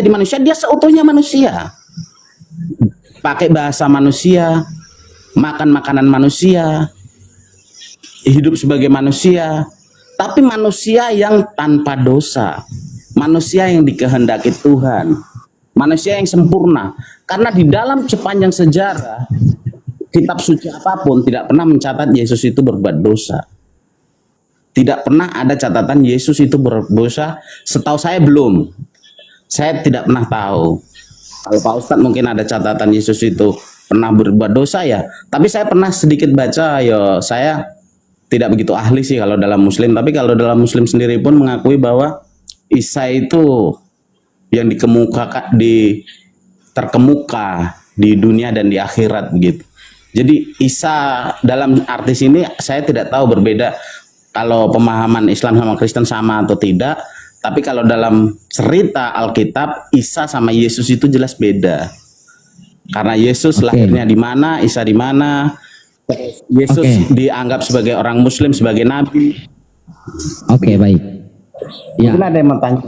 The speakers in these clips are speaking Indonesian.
jadi manusia, dia seutuhnya manusia. Pakai bahasa manusia, makan makanan manusia, hidup sebagai manusia, tapi manusia yang tanpa dosa, manusia yang dikehendaki Tuhan, manusia yang sempurna. Karena di dalam sepanjang sejarah kitab suci apapun tidak pernah mencatat Yesus itu berbuat dosa. Tidak pernah ada catatan Yesus itu berdosa. Setahu saya belum. Saya tidak pernah tahu. Kalau Pak Ustadz mungkin ada catatan Yesus itu pernah berbuat dosa ya. Tapi saya pernah sedikit baca, ya saya tidak begitu ahli sih kalau dalam Muslim. Tapi kalau dalam Muslim sendiri pun mengakui bahwa Isa itu yang terkemuka di dunia dan di akhirat gitu. Jadi Isa dalam arti sini saya tidak tahu berbeda kalau pemahaman Islam sama Kristen sama atau tidak. Tapi kalau dalam cerita Alkitab, Isa sama Yesus itu jelas beda. Karena Yesus lahirnya di mana, Isa di mana. Yesus dianggap sebagai orang Muslim, sebagai nabi. Oke, baik. Ya. Mungkin ada yang mau tanya.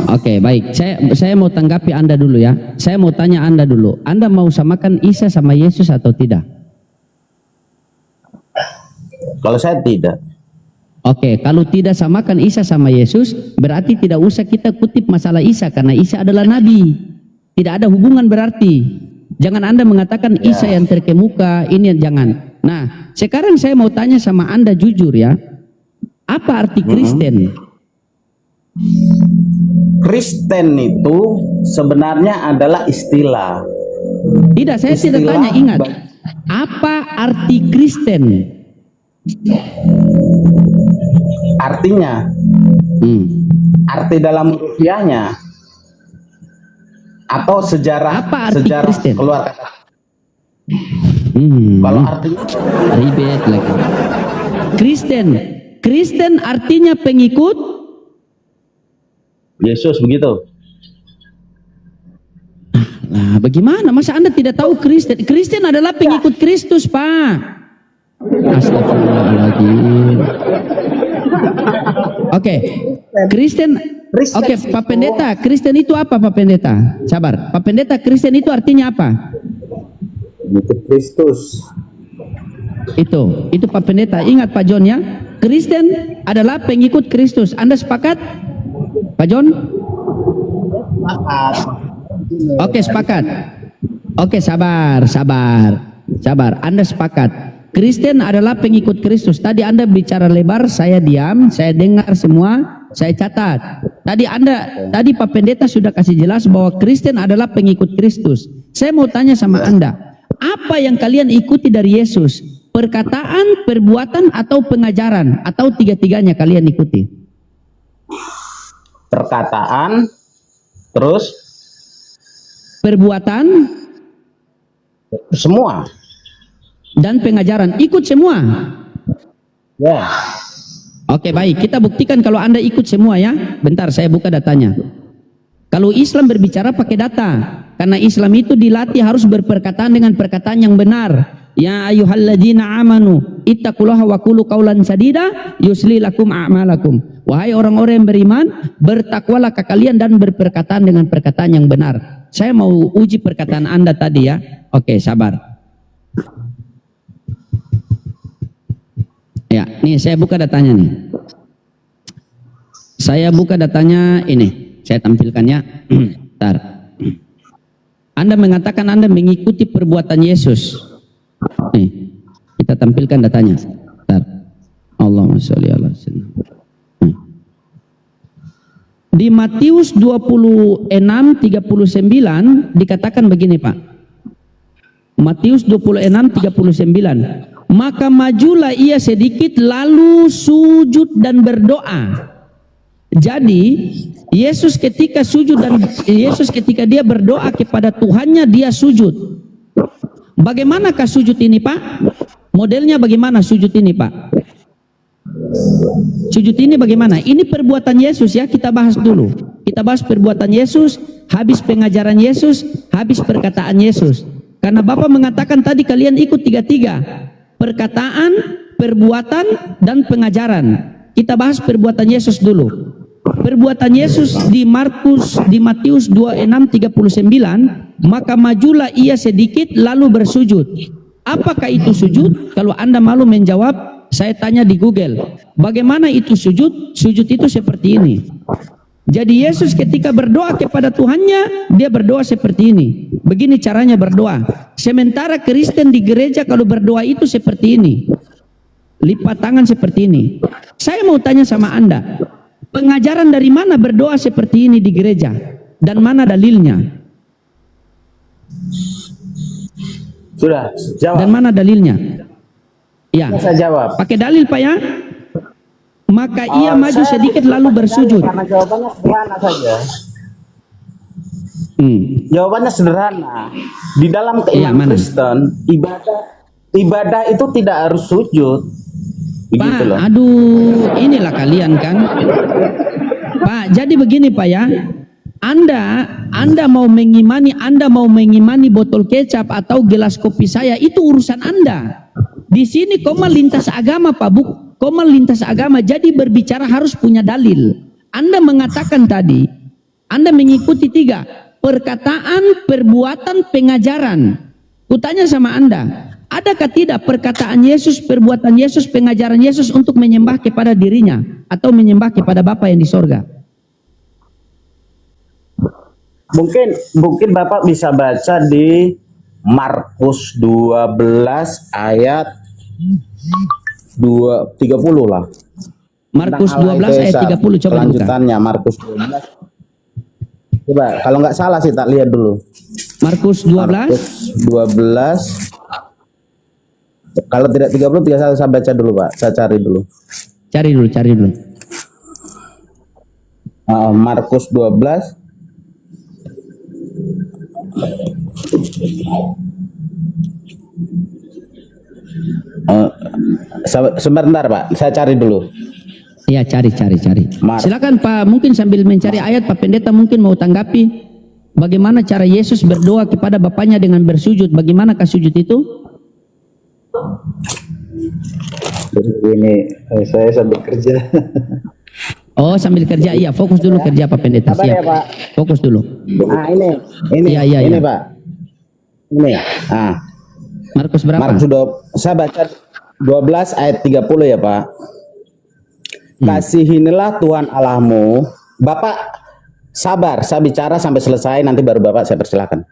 Oke, baik. Saya mau tanggapi Anda dulu ya. Saya mau tanya Anda dulu. Anda mau samakan Isa sama Yesus atau tidak? Kalau saya tidak. Oke, kalau tidak samakan Isa sama Yesus, berarti tidak usah kita kutip masalah Isa, karena Isa adalah nabi. Tidak ada hubungan berarti. Jangan Anda mengatakan Isa yang terkemuka, ini jangan. Nah, sekarang saya mau tanya sama Anda jujur ya. Apa arti Kristen? Kristen itu sebenarnya adalah istilah. Tidak, saya tidak tanya, ingat. Apa arti Kristen? Artinya, arti dalam rupiahnya, atau sejarah, apa arti sejarah Kristen? keluar kata. Kalau artinya ribet lagi. Kristen artinya pengikut Yesus, begitu. Nah, bagaimana? Masa Anda tidak tahu Kristen? Kristen adalah pengikut Kristus, Pak. Astagfirullahaladzim. Oke, Kristen. Oke, Pak Pendeta, Kristen itu apa, Pak Pendeta? Sabar, Pak Pendeta, Kristen itu artinya apa? Pengikut Kristus. Itu Pak Pendeta. Ingat Pak John ya, Kristen adalah pengikut Kristus. Anda sepakat, Pak John? Oke, sepakat. Oke, sabar. Anda sepakat. Kristen adalah pengikut Kristus. Tadi Anda bicara lebar, saya diam, saya dengar semua, saya catat. Tadi Pak Pendeta sudah kasih jelas bahwa Kristen adalah pengikut Kristus. Saya mau tanya sama Anda, apa yang kalian ikuti dari Yesus? Perkataan, perbuatan, atau pengajaran? Atau tiga-tiganya kalian ikuti? Perkataan, terus perbuatan, semua. Dan pengajaran, ikut semua. Ya. Oke, baik, kita buktikan kalau Anda ikut semua ya. Bentar, saya buka datanya. Kalau Islam berbicara pakai data, karena Islam itu dilatih harus berperkataan dengan perkataan yang benar. Ya ayyuhalladzina amanu ittaqullaha wa qulu qaulan sadida yusli lakum a'malakum. Wahai orang-orang yang beriman, bertakwalah kalian dan berperkataan dengan perkataan yang benar. Saya mau uji perkataan Anda tadi ya. Oke, sabar. Ya, nih saya buka datanya nih. Saya buka datanya ini. Saya tampilkan ya. Bentar. Anda mengatakan Anda mengikuti perbuatan Yesus. Nih, kita tampilkan datanya. Bentar. Allahumma sholli ala sayyidina. Di Matius 26:39 dikatakan begini, Pak. Matius 26:39. Maka majulah ia sedikit lalu sujud dan berdoa. Jadi Yesus ketika dia berdoa kepada Tuhannya, dia sujud. Bagaimanakah sujud ini, Pak? Modelnya bagaimana sujud ini, Pak? Sujud ini bagaimana? Ini perbuatan Yesus ya, kita bahas dulu. Kita bahas perbuatan Yesus, habis pengajaran Yesus, habis perkataan Yesus. Karena Bapak mengatakan tadi kalian ikut tiga-tiga. Perkataan, perbuatan, dan pengajaran. Kita bahas perbuatan Yesus dulu. perbuatan Yesus di Matius 26:39, maka majulah ia sedikit lalu bersujud. Apakah itu sujud? Kalau Anda malu menjawab, saya tanya di Google, bagaimana itu sujud? Sujud itu seperti ini. Jadi Yesus ketika berdoa kepada Tuhannya, dia berdoa seperti ini. Begini caranya berdoa. Sementara Kristen di gereja kalau berdoa itu seperti ini. Lipat tangan seperti ini. Saya mau tanya sama Anda, pengajaran dari mana berdoa seperti ini di gereja? Dan mana dalilnya? Sudah, jawab. Dan mana dalilnya? Ya, Saya jawab. pakai dalil Pak ya. Maka ia maju sedikit lalu bersujud. Karena jawabannya sederhana saja. Jawabannya sederhana. Di dalam keimanan Kristen, ibadah itu tidak harus sujud. Begitu Pak, loh. aduh, inilah kalian kan. Pak, jadi begini Pak ya. Anda mau mengimani botol kecap atau gelas kopi saya, itu urusan Anda. Di sini koma lintas agama Pak, koma lintas agama, jadi berbicara harus punya dalil. Anda mengatakan tadi, Anda mengikuti 3, perkataan, perbuatan, pengajaran. Kutanya sama Anda, adakah tidak perkataan Yesus, perbuatan Yesus, pengajaran Yesus untuk menyembah kepada dirinya atau menyembah kepada Bapa yang di sorga? Mungkin Bapak bisa baca di Markus 12 ayat 30 lah. Markus 12 ayat 30, coba buka. Kelanjutannya Markus 12. Coba, kalau nggak salah sih tak lihat dulu. Markus 12. Markus 12. Kalau tidak 30, 31 saya baca dulu Pak. Saya cari dulu. Cari dulu. Markus 12. Sebentar Pak, saya cari dulu. Ya, cari. Silakan Pak, mungkin sambil mencari ayat Pak Pendeta mungkin mau tanggapi bagaimana cara Yesus berdoa kepada Bapaknya dengan bersujud. Bagaimanakah sujud itu? Ini saya sambil kerja. Oh, sambil kerja. Iya, fokus dulu kerja Pak Pendeta. Sabar Siap. ya, Pak. Fokus dulu. Ini Iya. Pak. Ini. Markus berapa? Markus saya baca 12 ayat 30 ya Pak. Kasihinilah Tuhan Allahmu. Bapak sabar, saya bicara sampai selesai, nanti baru Bapak saya persilakan.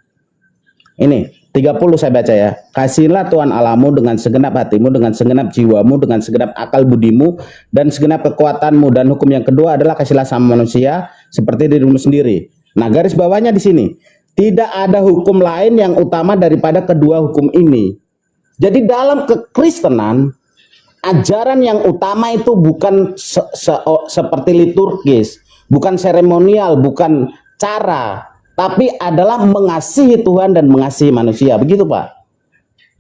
Ini 30 saya baca ya. Kasihilah Tuhan Allahmu dengan segenap hatimu, dengan segenap jiwamu, dengan segenap akal budimu, dan segenap kekuatanmu. Dan hukum yang kedua adalah kasihlah sama manusia seperti dirimu sendiri. Nah, garis bawahnya di sini, tidak ada hukum lain yang utama daripada kedua hukum ini. Jadi dalam kekristenan, ajaran yang utama itu bukan seperti liturgis, bukan seremonial, bukan cara, tapi adalah mengasihi Tuhan dan mengasihi manusia. Begitu Pak.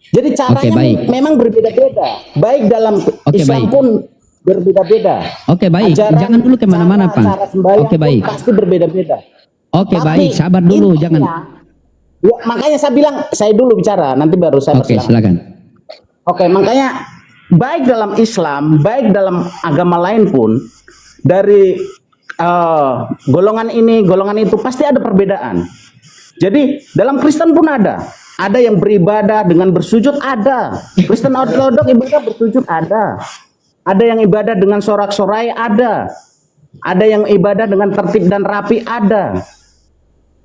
Jadi caranya memang berbeda-beda. Baik dalam Islam pun berbeda-beda. Oke, baik. Jangan dulu kemana-mana Pak. Oke, baik. Pasti berbeda-beda. Oke, baik. Sabar dulu, jangan. Ya, makanya saya bilang, saya dulu bicara, nanti baru saya persilakan. Silakan. Oke, makanya baik dalam Islam, baik dalam agama lain pun, dari golongan ini, golongan itu pasti ada perbedaan. Jadi dalam Kristen pun ada yang beribadah dengan bersujud, ada. Kristen ortodok ibadah bersujud, ada yang ibadah dengan sorak-sorai, ada yang ibadah dengan tertib dan rapi, ada.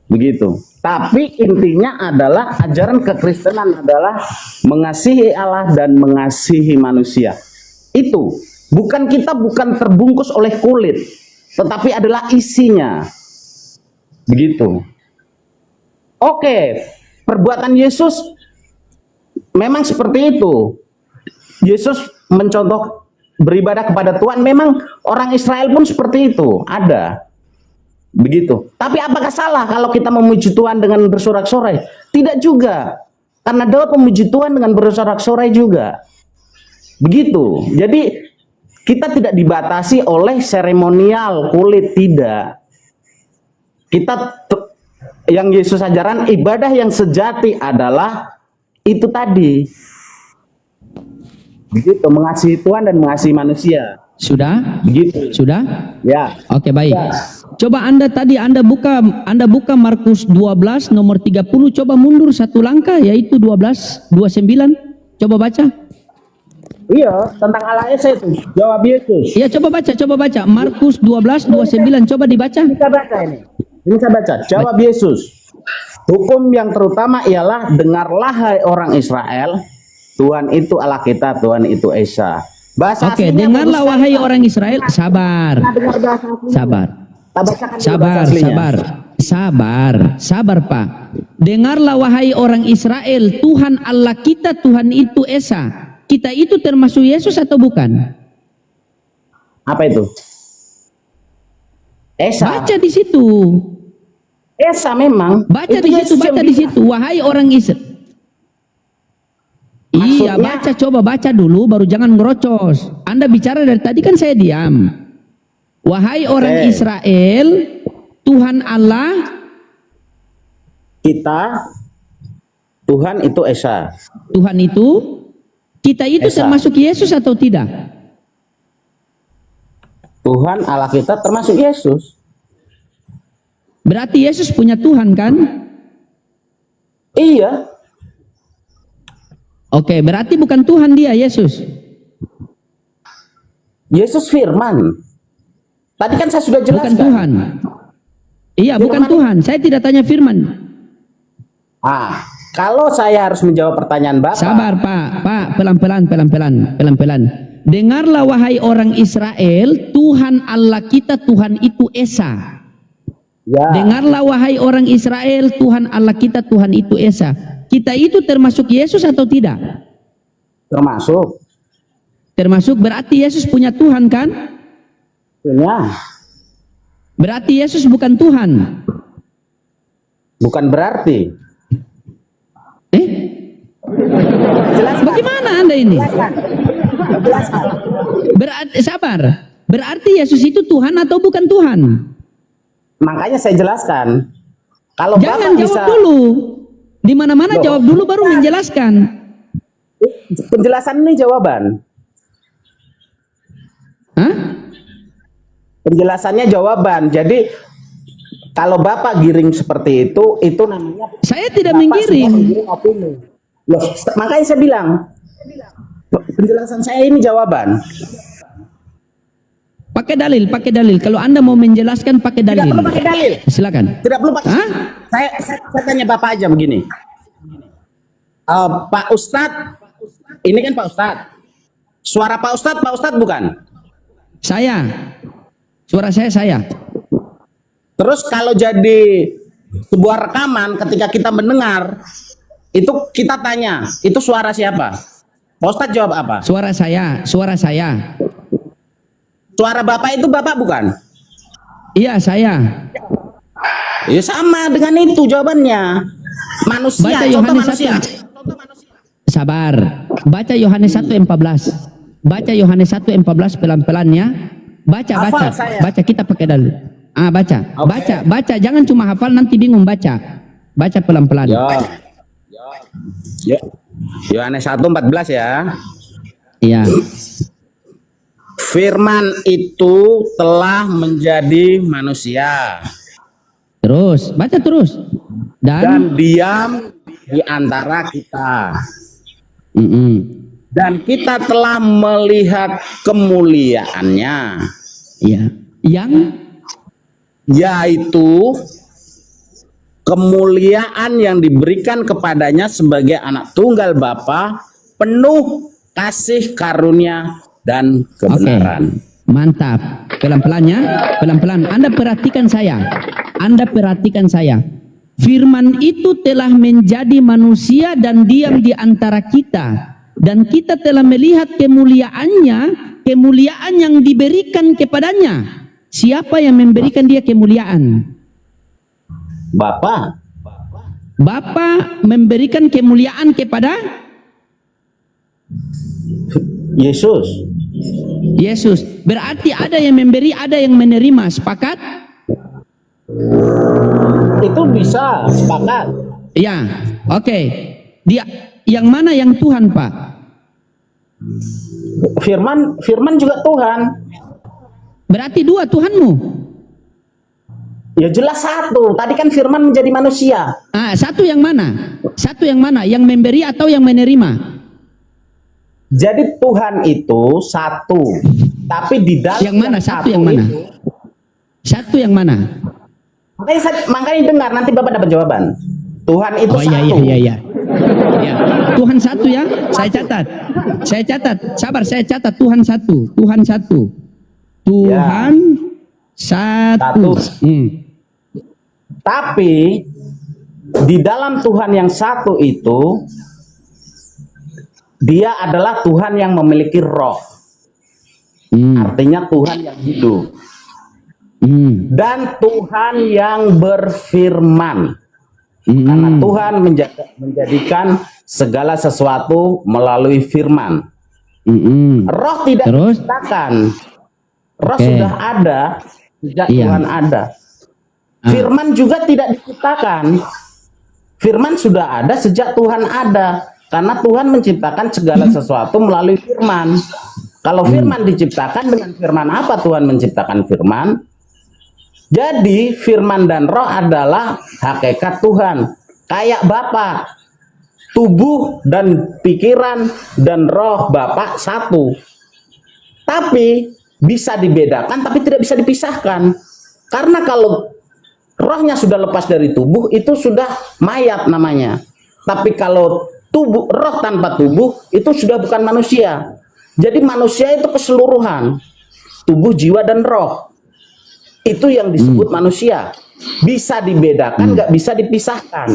Begitu. Tapi intinya adalah ajaran kekristenan adalah mengasihi Allah dan mengasihi manusia. Itu bukan terbungkus oleh kulit, tetapi adalah isinya. Begitu. Oke, perbuatan Yesus memang seperti itu. Yesus mencontoh beribadah kepada Tuhan, memang orang Israel pun seperti itu, ada. Begitu. Tapi apakah salah kalau kita memuji Tuhan dengan bersorak-sorai? Tidak juga. Karena Daud memuji Tuhan dengan bersorak-sorai juga. Begitu. Jadi kita tidak dibatasi oleh seremonial kulit, tidak. Kita yang Yesus ajaran, ibadah yang sejati adalah itu tadi. Begitu, mengasihi Tuhan dan mengasihi manusia. Sudah? Begitu. Sudah? Ya. Oke, baik. Coba Anda buka Markus 12 nomor 30, coba mundur satu langkah, yaitu 12:29. Coba baca. Iya, tentang Allah Esa itu. Jawab Yesus. Ya, coba baca. Markus 12:29, coba dibaca. Ini saya baca ini. Ini saya baca. Jawab Yesus. Hukum yang terutama ialah, dengarlah hai orang Israel, Tuhan itu Allah kita, Tuhan itu Esa. Bahasa Oke, aslinya dengarlah bagus wahai sekali, Pak. orang Israel. Sabar. Kita dengar bahasa aslinya. Sabar. Kita bacakan dulu bahasa aslinya. Sabar Pak. Dengarlah wahai orang Israel, Tuhan Allah kita, Tuhan itu Esa. Kita itu termasuk Yesus atau bukan? Apa itu? Esa. Baca di situ. Esa memang. Baca Itu di Yesus situ, yang baca di bilang. situ. Wahai orang Israel. Iya, Maksudnya- baca, coba baca dulu, baru jangan merocos. Anda bicara dari tadi kan saya diam. Wahai orang Oke. Israel, Tuhan Allah, Kita, Tuhan itu Esa. Tuhan itu, kita itu Esa. termasuk Yesus atau tidak? Tuhan Allah kita termasuk Yesus. Berarti Yesus punya Tuhan kan? Iya. Oke, berarti bukan Tuhan dia, Yesus. Yesus firman. Tadi kan saya sudah Bukan jelaskan. Tuhan. Iya, bukan Firman. Tuhan. Saya tidak tanya firman. Kalau saya harus menjawab pertanyaan Bapak. Sabar, Pak. Pelan-pelan. Dengarlah wahai orang Israel, Tuhan Allah kita, Tuhan itu Esa. Ya. Dengarlah wahai orang Israel, Tuhan Allah kita, Tuhan itu Esa. Kita itu termasuk Yesus atau tidak? Termasuk. Termasuk, berarti Yesus punya Tuhan kan? Punya. Berarti Yesus bukan Tuhan. Bukan berarti. Bagaimana Anda ini? Berarti, sabar. Berarti Yesus itu Tuhan atau bukan Tuhan? Makanya saya jelaskan. Kalau Jangan Bapak jawab bisa dulu. Di mana-mana Loh. jawab dulu baru menjelaskan. penjelasan ini jawaban. Hah? Penjelasannya jawaban. Jadi kalau Bapak giring seperti itu namanya Saya tidak Bapak menggiring. sudah menggiring opini. Loh, makanya saya bilang penjelasan saya ini jawaban. Pakai dalil. Kalau Anda mau menjelaskan pakai Tidak dalil. perlu pakai dalil. Silakan. Tidak perlu pakai. Hah? Saya tanya Bapak aja begini. Pak Ustadz, ini kan Pak Ustadz. Suara Pak Ustadz bukan? Saya. Suara saya. Terus kalau jadi sebuah rekaman ketika kita mendengar, itu kita tanya, itu suara siapa? Pak Ustadz jawab apa? Suara saya. Suara Bapak itu Bapak bukan? Iya, saya. Ya sama dengan itu jawabannya. Manusia, Baca contoh Yohanes manusia. 1. Sabar. Baca Yohanes 1:14. Baca Yohanes 1:14 pelan-pelan ya. Hafal saya. Baca kita pakai dalil. Baca. Oke. Baca. Jangan cuma hafal nanti bingung baca. Baca pelan-pelan. Ya. Yohanes 1:14 ya. Iya. Firman itu telah menjadi manusia Terus, baca terus. dan diam di antara kita. Dan kita telah melihat kemuliaannya, Iya. Yang yaitu kemuliaan yang diberikan kepadanya sebagai anak tunggal Bapa, penuh kasih karunia dan kebenaran. mantap. Pelan-pelan ya. Pelan-pelan. Anda perhatikan saya. Firman itu telah menjadi manusia dan diam di antara kita. Dan kita telah melihat kemuliaannya, kemuliaan yang diberikan kepadanya. Siapa yang memberikan dia kemuliaan? Bapa. Bapa memberikan kemuliaan kepada Yesus. Berarti ada yang memberi, ada yang menerima. Sepakat? Itu bisa sepakat. Ya, oke. Dia yang mana yang Tuhan, Pak? Firman juga Tuhan. Berarti dua Tuhanmu. Ya jelas satu. Tadi kan firman menjadi manusia. Satu yang mana? Satu yang mana? Yang memberi atau yang menerima? Jadi Tuhan itu satu. Tapi di dalam Yang mana? Satu yang mana? itu, Satu yang mana? makanya dengar, nanti Bapak dapat jawaban. Tuhan itu Oh iya satu. iya. Ya. Tuhan satu ya. Saya catat. Saya catat. Sabar, saya catat. Tuhan satu. Tuhan satu. Tuhan satu. Tapi di dalam Tuhan yang satu itu, dia adalah Tuhan yang memiliki roh. Artinya Tuhan yang hidup. Dan Tuhan yang berfirman. Karena Tuhan menjadikan segala sesuatu melalui firman. Roh tidak diciptakan. Roh sudah ada sejak Tuhan ada. Firman juga tidak diciptakan. Firman sudah ada sejak Tuhan ada. Karena Tuhan menciptakan segala sesuatu melalui firman. Kalau firman diciptakan, dengan firman apa Tuhan menciptakan firman? Jadi firman dan roh adalah hakikat Tuhan. Kayak Bapa, tubuh dan pikiran dan roh Bapa satu. Tapi bisa dibedakan, tapi tidak bisa dipisahkan. Karena kalau rohnya sudah lepas dari tubuh, itu sudah mayat namanya. Tapi kalau roh tanpa tubuh, itu sudah bukan manusia. Jadi manusia itu keseluruhan, tubuh, jiwa, dan roh. Itu yang disebut manusia. Bisa dibedakan, nggak bisa dipisahkan.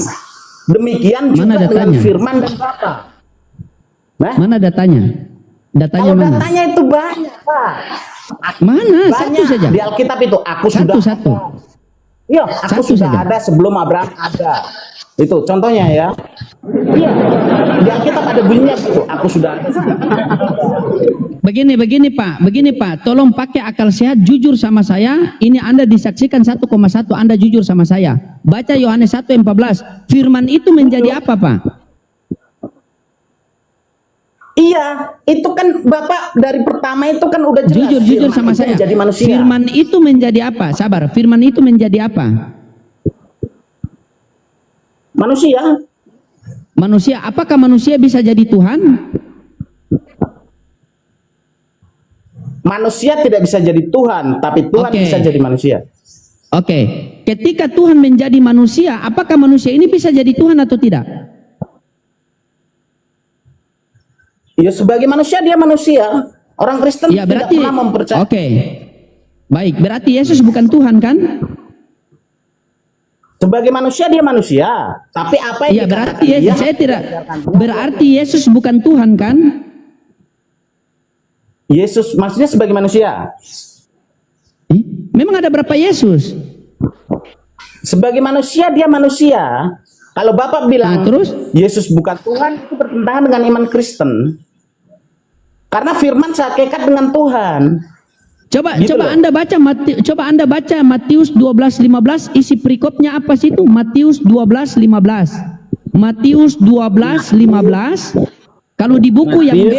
Demikian juga dengan firman dan Bapa. Nah, mana datanya? Datanya kalau mana? datanya itu banyak, Pak. Mana? Banyak. Satu saja. Di Alkitab itu aku Satu. Iya, aku Satu sudah saja. ada sebelum Abraham ada. Itu contohnya ya. Iya. Di Alkitab ada bunyinya gitu. Aku sudah ada. Begini Pak, tolong pakai akal sehat, jujur sama saya. Ini Anda disaksikan 1,1, Anda jujur sama saya. Baca Yohanes 1:14. Firman itu menjadi apa, Pak? Iya, itu kan Bapak dari pertama itu kan udah jelas. Jujur Firman sama itu saya. menjadi manusia. Firman itu menjadi apa? Sabar. Firman itu menjadi apa? Manusia. Manusia. Apakah manusia bisa jadi Tuhan? Manusia tidak bisa jadi Tuhan, tapi Tuhan bisa jadi manusia. Oke. Ketika Tuhan menjadi manusia, apakah manusia ini bisa jadi Tuhan atau tidak? Ya sebagai manusia dia manusia. Orang Kristen Ya, tidak berarti pernah mempercayai. Oke. Baik, berarti Yesus bukan Tuhan kan? Sebagai manusia dia manusia, tapi apa yang Iya, berarti dikatakan Yesus dia- saya tidak. Berarti Yesus bukan Tuhan kan? Yesus maksudnya sebagai manusia. Memang ada berapa Yesus? Sebagai manusia dia manusia. Kalau Bapak bilang terus? Yesus bukan Tuhan, itu bertentangan dengan iman Kristen. Karena firman sehakikat dengan Tuhan. Coba Gitu coba loh. Anda baca Matius 12:15, isi perikopnya apa sih itu? Matius 12:15. Matius 12:15. Kalau di buku yang B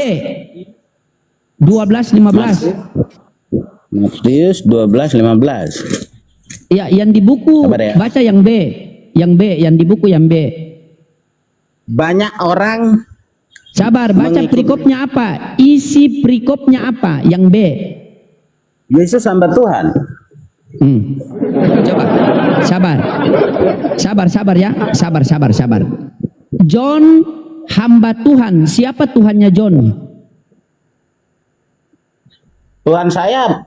12:15. Matius 12:15. Ya, yang di buku Sabar ya. baca yang B. Yang di buku yang B. Banyak orang Sabar, baca mengikuti. perikopnya apa? Isi perikopnya apa? Yang B. Yesus hamba Tuhan. Coba, sabar ya, sabar. John hamba Tuhan. Siapa Tuhannya John? Tuhan saya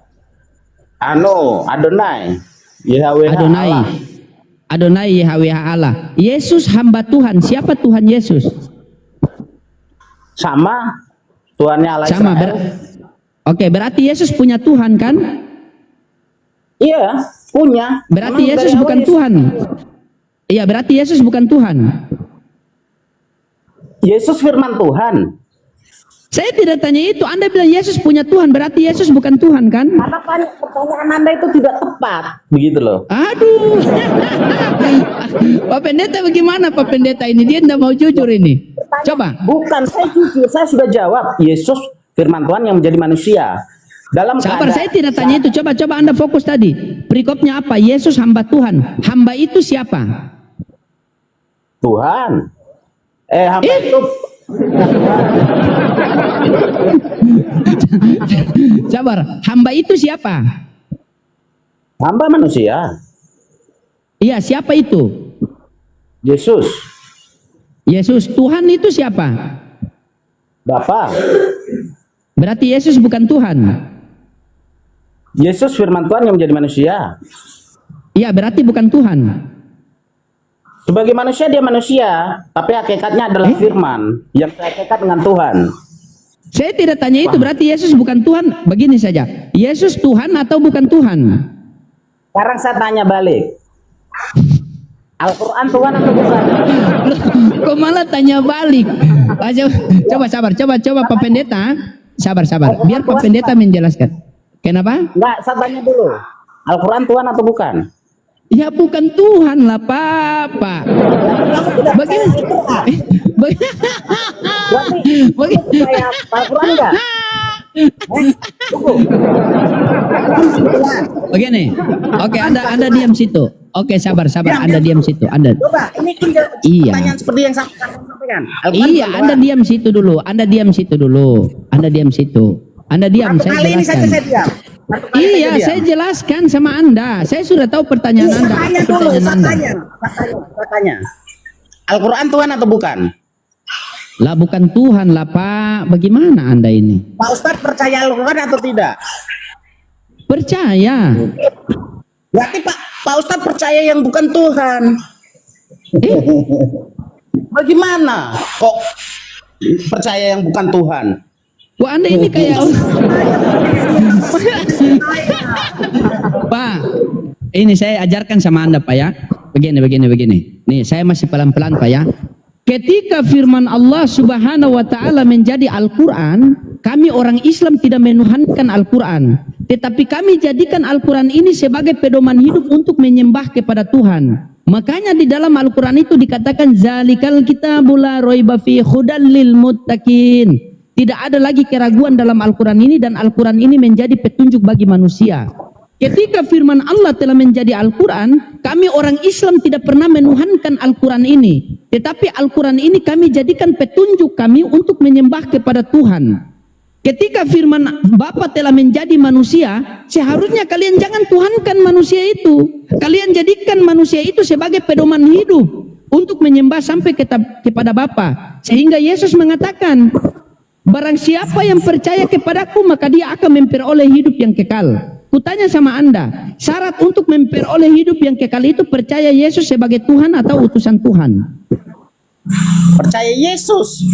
Adonai. Yahweh Allah. Adonai Yahweh Allah. Yesus hamba Tuhan. Siapa Tuhan Yesus? Sama Tuhannya Allah Sama. Israel. Oke, berarti Yesus punya Tuhan kan? Iya, punya. Berarti Emang Yesus dari bukan awal Tuhan. Iya, berarti Yesus bukan Tuhan. Yesus firman Tuhan. Saya tidak tanya itu. Anda bilang Yesus punya Tuhan, berarti Yesus bukan Tuhan kan? Karena pertanyaan Anda itu tidak tepat. Begitu loh. Aduh. Pak Pendeta bagaimana Pak Pendeta ini? Dia tidak mau jujur ini. Coba. Bukan, saya jujur, saya sudah jawab. Yesus firman Tuhan yang menjadi manusia. Dalam Sabar, keadaan- saya tidak tanya itu. Coba Anda fokus tadi. Perikopnya apa? Yesus hamba Tuhan. Hamba itu siapa? Tuhan. Hamba itu Sabar, hamba itu siapa? hamba manusia. Iya, siapa itu? Yesus, Yesus. Tuhan itu siapa? Bapa. Berarti Yesus bukan Tuhan. Yesus firman Tuhan yang menjadi manusia. Iya, berarti bukan Tuhan. Sebagai manusia dia manusia, tapi hakikatnya adalah firman yang hakikat dengan Tuhan. Saya tidak tanya itu, berarti Yesus bukan Tuhan. Begini saja, Yesus Tuhan atau bukan Tuhan? Sekarang saya tanya balik. Al-Quran Tuhan atau bukan? Kok malah tanya balik? Coba sabar, coba Pak Pendeta. Sabar. Biar Pak Pendeta menjelaskan. Kenapa? Enggak, saya tanya dulu. Al-Quran Tuhan atau bukan? Ya bukan Tuhan lah Pak. Bagaimana? Saya Al-Quran enggak? Begini. Oke, Anda diam situ. Oke, sabar. Anda diam situ. Anda. Coba, ini kan Iya. pertanyaan seperti yang saya sampaikan. Iya, Anda diam situ dulu. Anda diam situ. Anda diam, saya Kali ini saja jelaskan. saya diam. Satu kali Iya, saja diam. saya jelaskan sama Anda. Saya sudah tahu pertanyaan Anda. Tanya Apa dulu, pertanyaan Anda? saya tanya. Al-Quran Tuhan atau bukan? Lah bukan Tuhan lah Pak. Bagaimana Anda ini? Pak Ustadz percaya Al-Quran atau tidak? Percaya. Berarti Pak Ustadz percaya yang bukan Tuhan. Bagaimana kok percaya yang bukan Tuhan? Wah, Anda ini kayak Pak, ini saya ajarkan sama Anda Pak ya. Begini. Nih, saya masih pelan-pelan Pak ya. Ketika firman Allah Subhanahu wa taala menjadi Al-Qur'an, kami orang Islam tidak menuhankan Al-Qur'an, tetapi kami jadikan Al-Qur'an ini sebagai pedoman hidup untuk menyembah kepada Tuhan. Makanya di dalam Al-Qur'an itu dikatakan zalikal kitabul la raiba fi hudal lil muttaqin. Tidak ada lagi keraguan dalam Al-Quran ini, dan Al-Quran ini menjadi petunjuk bagi manusia. Ketika firman Allah telah menjadi Al-Quran, kami orang Islam tidak pernah menuhankan Al-Quran ini. Tetapi Al-Quran ini kami jadikan petunjuk kami untuk menyembah kepada Tuhan. Ketika firman Bapa telah menjadi manusia, seharusnya kalian jangan tuhankan manusia itu. Kalian jadikan manusia itu sebagai pedoman hidup untuk menyembah sampai kepada Bapa. Sehingga Yesus mengatakan, barang siapa yang percaya kepadaku, maka dia akan memperoleh hidup yang kekal. Kutanya sama Anda, syarat untuk memperoleh hidup yang kekal itu percaya Yesus sebagai Tuhan atau utusan Tuhan? Percaya Yesus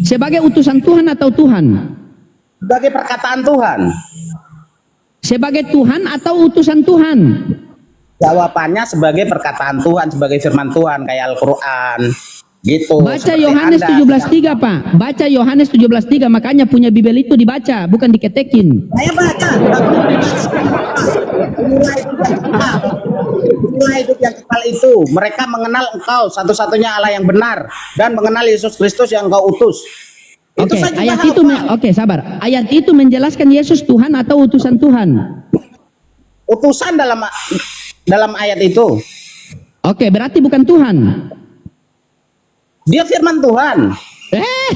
Sebagai utusan Tuhan atau Tuhan? sebagai perkataan Tuhan. Sebagai Tuhan atau utusan Tuhan? Jawabannya sebagai perkataan Tuhan, sebagai firman Tuhan kayak Al-Quran. Gitu. Baca Seperti Yohanes Anda. 17:3 Pak. Baca Yohanes 17:3, makanya punya Bibel itu dibaca, bukan diketekin. Saya baca. Inilah hidup yang kekal itu. Mereka mengenal Engkau satu-satunya Allah yang benar dan mengenal Yesus Kristus yang Engkau utus. Oke, saja ayat hafal. itu oke, sabar. Ayat itu menjelaskan Yesus Tuhan atau utusan Tuhan. Utusan dalam ayat itu. Oke, berarti bukan Tuhan. Dia firman Tuhan.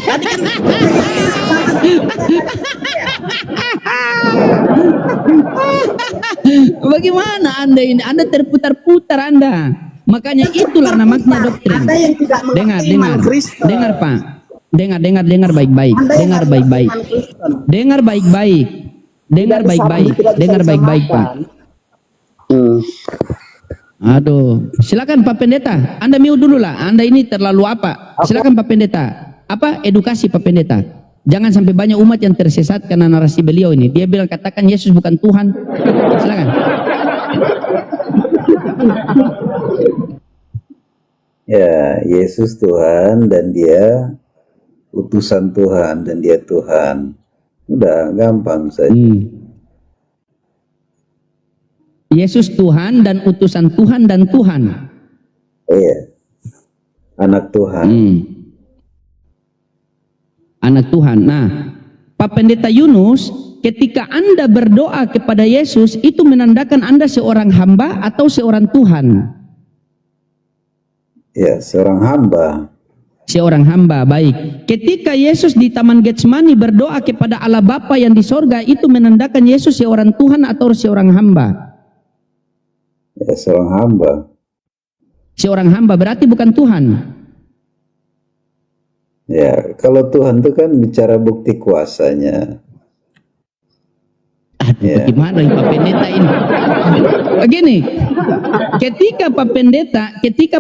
Tadi kan Bagaimana Anda ini? Anda terputar-putar Anda. Makanya itulah namanya doktrin. Anda yang tidak mengerti iman Kristen. Dengar Pak. Dengar baik-baik. Anda yang Dengar harus baik-baik. iman Kristen. Dengar baik-baik. Dengar Tidak bisa- baik-baik. tidak bisa Dengar baik-baik Pak. disamakan. Aduh, silakan Pak Pendeta. Anda mute dulu lah. Anda ini terlalu apa? Silakan Pak Pendeta. Apa edukasi Pak Pendeta? Jangan sampai banyak umat yang tersesat karena narasi beliau ini. Dia bilang katakan Yesus bukan Tuhan. Silakan. Ya, Yesus Tuhan dan dia utusan Tuhan dan dia Tuhan. Udah gampang saja. Yesus Tuhan dan utusan Tuhan dan Tuhan. Iya. Anak Tuhan. anak Tuhan. Nah, Pak Pendeta Yunus, ketika Anda berdoa kepada Yesus, itu menandakan Anda seorang hamba atau seorang Tuhan? Ya, seorang hamba. Seorang hamba, baik. Ketika Yesus di Taman Getsemani berdoa kepada Allah Bapa yang di sorga, itu menandakan Yesus seorang Tuhan atau seorang hamba? Ya, seorang hamba. Seorang hamba berarti bukan Tuhan. Ya, kalau Tuhan itu kan bicara bukti kuasanya. Aduh, Ya. bagaimana Pak Pendeta ini? Begini, ketika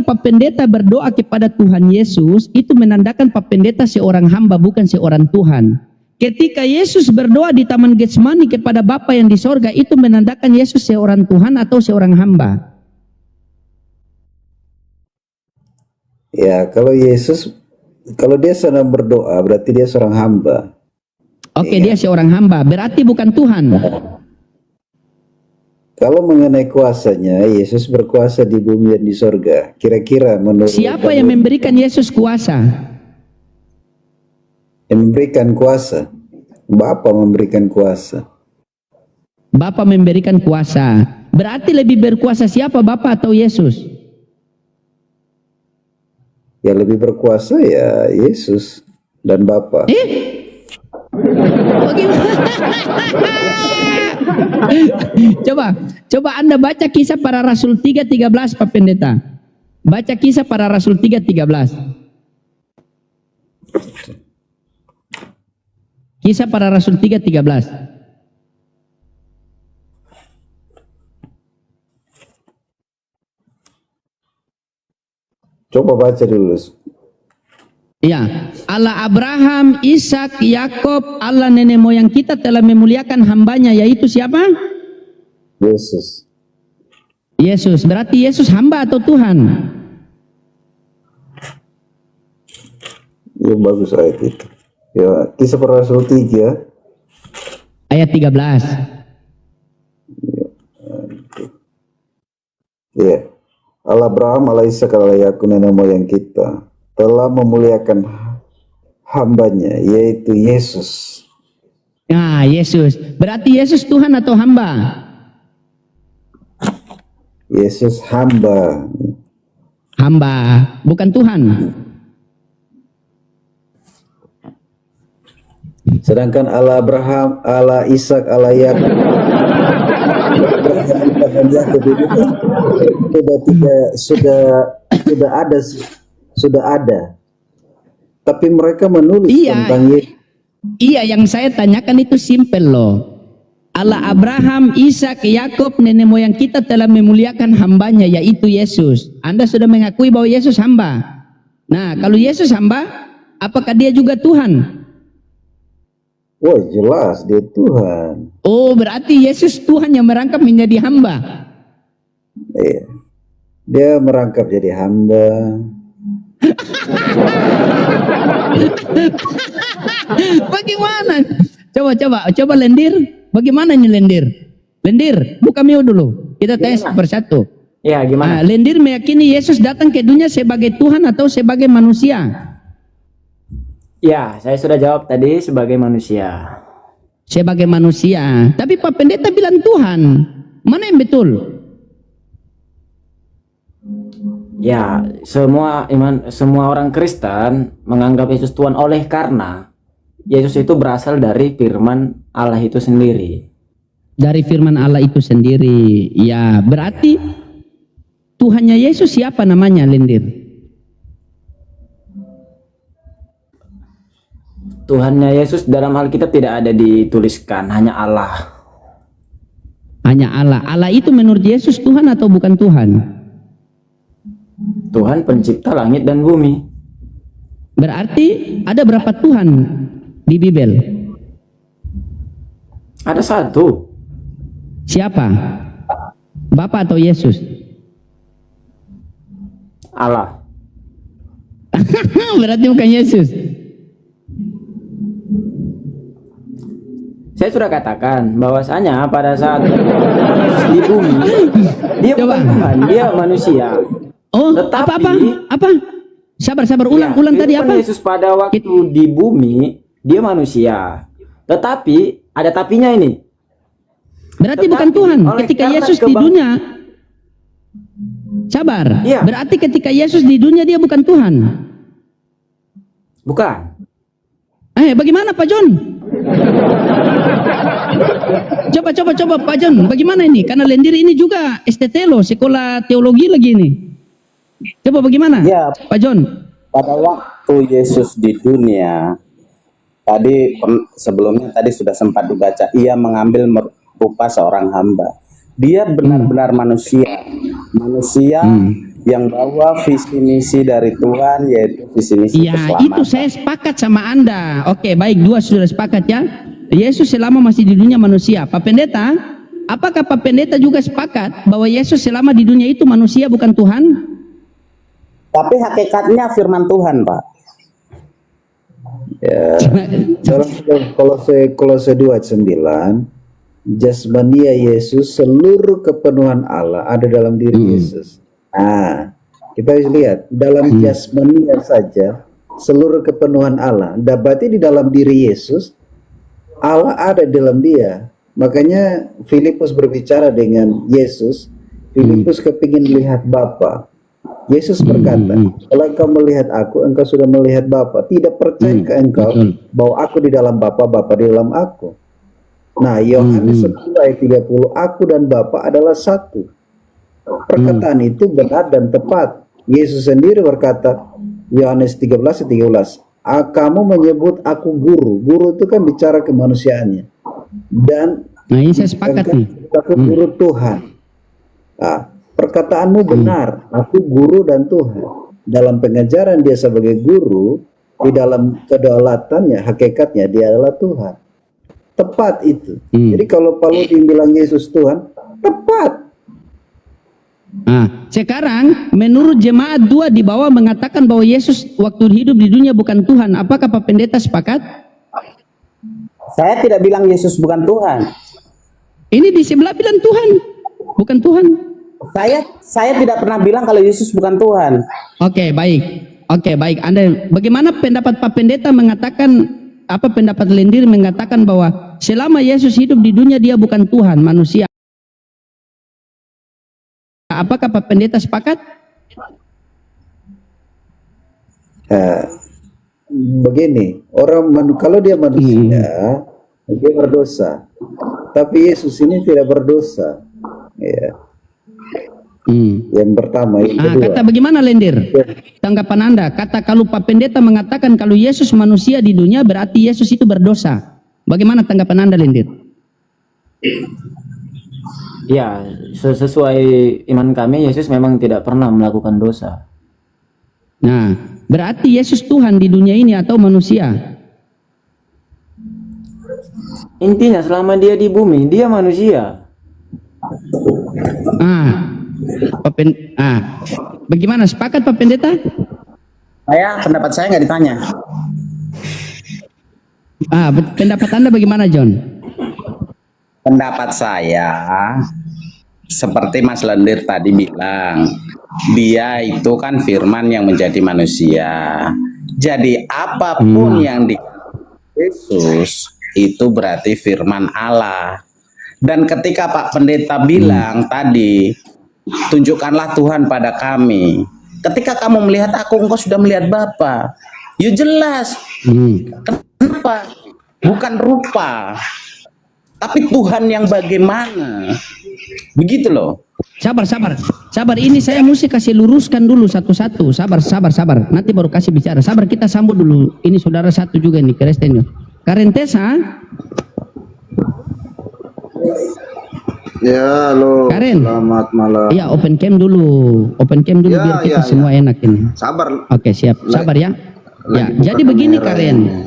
Pak Pendeta berdoa kepada Tuhan Yesus, itu menandakan Pak Pendeta seorang hamba, bukan seorang Tuhan. Ketika Yesus berdoa di Taman Getsemani kepada Bapa yang di sorga, itu menandakan Yesus seorang Tuhan atau seorang hamba? Ya, kalau Yesus, kalau dia sedang berdoa, berarti dia seorang hamba. Oke, Iya. dia seorang hamba, berarti bukan Tuhan. Kalau mengenai kuasanya, Yesus berkuasa di bumi dan di sorga. Kira-kira menurut Siapa yang memberikan Yesus kuasa? yang memberikan kuasa? Bapa memberikan kuasa. Bapa memberikan kuasa. Berarti lebih berkuasa siapa, Bapa atau Yesus? Yang lebih berkuasa ya Yesus dan Bapa. Bagaimana? Coba Anda baca Kisah Para Rasul 3:13, Pak Pendeta. Baca Kisah Para Rasul 3:13. Kisah Para Rasul 3:13. Coba baca dulu. Ya, Allah Abraham, Ishak, Yakob, Allah nenek moyang kita telah memuliakan hambanya, yaitu siapa? Yesus. Yesus. Berarti Yesus hamba atau Tuhan? Ya, bagus ayat itu. Ya, Kisah Para Rasul 3. Ayat 13. Ya. Allah Abraham, Allah Ishak, Allah Yakub, nenek moyang kita telah memuliakan hambanya, yaitu Yesus. Nah, Yesus. Berarti Yesus Tuhan atau hamba? Yesus hamba. Hamba, bukan Tuhan. Sedangkan Allah Abraham, Allah Ishak, Allah Yakub, sudah ada. Tapi mereka menulis tentang Yesus. Iya, yang saya tanyakan itu simpel loh. Allah Abraham, Ishak, Yakob, nenek moyang kita telah memuliakan hambanya, yaitu Yesus. Anda sudah mengakui bahwa Yesus hamba. Nah, kalau Yesus hamba, apakah dia juga Tuhan? Wah, jelas dia Tuhan. Oh, berarti Yesus Tuhan yang merangkap menjadi hamba. Iya. Dia merangkap jadi hamba. Bagaimana? Coba lendir. Bagaimana ini lendir? Lendir, buka mute dulu. Kita tes persatu. Ya, gimana? Nah, lendir meyakini Yesus datang ke dunia sebagai Tuhan atau sebagai manusia? Ya, saya sudah jawab tadi sebagai manusia. Sebagai manusia. Tapi Pak Pendeta bilang Tuhan. Mana yang betul? Ya, semua orang Kristen menganggap Yesus Tuhan oleh karena Yesus itu berasal dari firman Allah itu sendiri. Dari firman Allah itu sendiri. Ya, berarti Tuhannya Yesus siapa namanya, lendir? Tuhannya Yesus dalam Alkitab tidak ada dituliskan, hanya Allah. Hanya Allah. Allah itu menurut Yesus Tuhan atau bukan Tuhan? Tuhan pencipta langit dan bumi. Berarti ada berapa Tuhan di Bible? Ada satu. Siapa? Bapa atau Yesus? Allah. Berarti bukan Yesus. Saya sudah katakan bahwasanya pada saat Yesus di bumi, dia Coba. bukan Tuhan, dia manusia. Oh, Tetapi- apa? Sabar, ulang Ya, tadi kehidupan apa? Yesus pada waktu di bumi dia manusia. Tetapi ada tapinya ini. Berarti Tetapi bukan Tuhan. oleh Ketika karena Yesus di dunia, sabar. Iya. Berarti ketika Yesus di dunia dia bukan Tuhan. Bukan. Bagaimana Pak John? Coba Pak John, bagaimana ini? Karena Lendir ini juga STT loh, sekolah teologi lagi ini. Coba bagaimana? Ya, Pak John. pada waktu Yesus di dunia, tadi sebelumnya tadi sudah sempat dibaca, ia mengambil rupa seorang hamba. Dia benar-benar manusia yang bawa visi misi dari Tuhan, yaitu visi misi Iya, keselamatan. itu saya sepakat sama Anda. Oke, baik, dua sudah sepakat ya. Yesus selama masih di dunia manusia. Pak Pendeta, apakah Pak Pendeta juga sepakat bahwa Yesus selama di dunia itu manusia bukan Tuhan? Tapi hakikatnya firman Tuhan, Pak. Ya, dalam Kolose 2 ayat 9, jasmania Yesus, seluruh kepenuhan Allah ada dalam diri Yesus. Nah, kita harus lihat dalam jasmania saja seluruh kepenuhan Allah. Berarti di dalam diri Yesus Allah ada dalam dia. Makanya Filipus berbicara dengan Yesus. Filipus kepingin melihat Bapa. Yesus berkata, kalau engkau melihat aku, engkau sudah melihat Bapa. Tidak percaya ke engkau bahwa aku di dalam Bapa, Bapa di dalam aku. Nah, Yohanes 10 ayat 30, aku dan Bapa adalah satu. Perkataan itu benar dan tepat. Yesus sendiri berkata, Yohanes 13 ayat 13, kamu menyebut aku guru. Guru itu kan bicara kemanusiaannya. Dan Nah, ini saya sepakat nih. aku guru Tuhan. Nah, perkataanmu benar, aku guru dan Tuhan. Dalam pengajaran dia sebagai guru, di dalam kedaulatannya, hakikatnya dia adalah Tuhan. Tepat itu. Jadi kalau Paulus bilang Yesus Tuhan, tepat. Nah, sekarang menurut jemaat 2 di bawah mengatakan bahwa Yesus waktu hidup di dunia bukan Tuhan. Apakah Pak Pendeta sepakat? Saya tidak bilang Yesus bukan Tuhan. Ini di sebelah bilang Tuhan, bukan Tuhan. Saya tidak pernah bilang kalau Yesus bukan Tuhan. Oke, baik. Oke, baik. Anda bagaimana pendapat Pak Pendeta mengatakan, apa pendapat Lendir mengatakan bahwa selama Yesus hidup di dunia dia bukan Tuhan, manusia. Apakah Pak Pendeta sepakat? Begini, kalau dia manusia, dia berdosa. Tapi Yesus ini tidak berdosa. Ya. Yang pertama, yang kedua. Kata bagaimana Lendir? Tanggapan Anda, kata kalau Pak Pendeta mengatakan kalau Yesus manusia di dunia berarti Yesus itu berdosa. Bagaimana tanggapan Anda Lendir? Ya, sesuai iman kami, Yesus memang tidak pernah melakukan dosa. Nah, berarti Yesus Tuhan di dunia ini atau manusia? Intinya selama dia di bumi, dia manusia. Bagaimana sepakat Pak Pendeta? Pendapat saya nggak ditanya. Pendapat Anda bagaimana John? Pendapat saya seperti Mas Lendir tadi bilang, dia itu kan firman yang menjadi manusia. Jadi apapun yang di Yesus itu berarti firman Allah. Dan ketika Pak Pendeta bilang tadi, tunjukkanlah Tuhan pada kami. Ketika kamu melihat aku, engkau sudah melihat Bapa. Ya jelas. Kenapa? Bukan rupa, tapi Tuhan yang bagaimana. Begitu loh. Sabar. Ini saya mesti kasih luruskan dulu satu-satu. Sabar. Nanti baru kasih bicara. Sabar, kita sambut dulu. Ini saudara satu juga nih, Kristen. Karentesa. Ya, halo. Karen. Selamat malam. Iya, open cam dulu biar kita semua enak ini. Sabar. Oke, siap. Sabar ya. Ya, jadi begini Karen.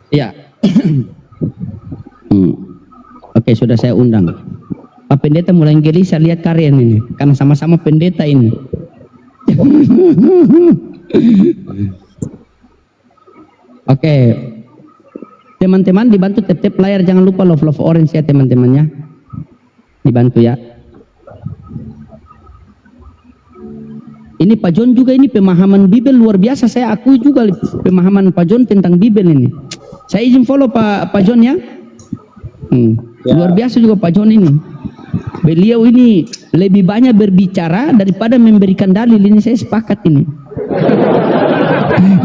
Ya. Oke, sudah saya undang. Pak Pendeta mulai gelisah lihat Karen ini, karena sama-sama pendeta ini. Oke. Teman-teman dibantu tap-tap layar, jangan lupa love orange ya teman-temannya. Dibantu ya. Ini Pak John juga ini pemahaman Bible luar biasa, saya akui juga pemahaman Pak John tentang Bible ini. Saya izin follow Pak John ya. Luar biasa juga Pak John ini. Beliau ini lebih banyak berbicara daripada memberikan dalil. Ini saya sepakat ini.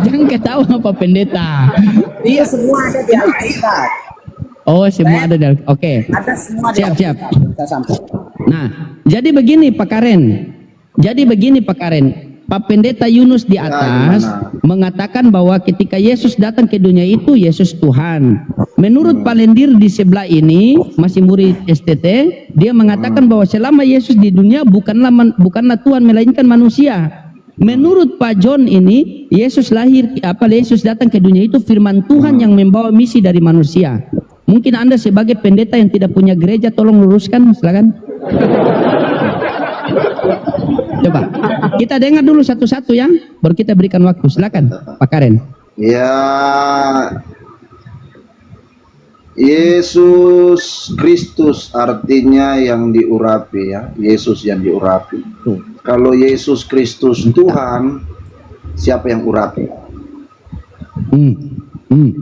Jangan ketawa Pak Pendeta. Iya, semua ada di Alkitab. Oh, semua ada. Oke. Ada semua di Siap. Alkitab. Sampai. Nah, jadi begini Pak Karen. Pak Pendeta Yunus di atas mengatakan bahwa ketika Yesus datang ke dunia itu Yesus Tuhan. Menurut Pak Lendir di sebelah ini masih murid STT, dia mengatakan bahwa selama Yesus di dunia bukanlah Tuhan melainkan manusia. Menurut Pak John ini Yesus datang ke dunia itu firman Tuhan yang membawa misi dari manusia. Mungkin Anda sebagai pendeta yang tidak punya gereja tolong luruskan, silakan. Coba kita dengar dulu satu-satu ya, baru kita berikan waktu. Silakan Pak Karen. Ya, Yesus Kristus artinya yang diurapi ya, Yesus yang diurapi. Kalau Yesus Kristus Tuhan, siapa yang urapi?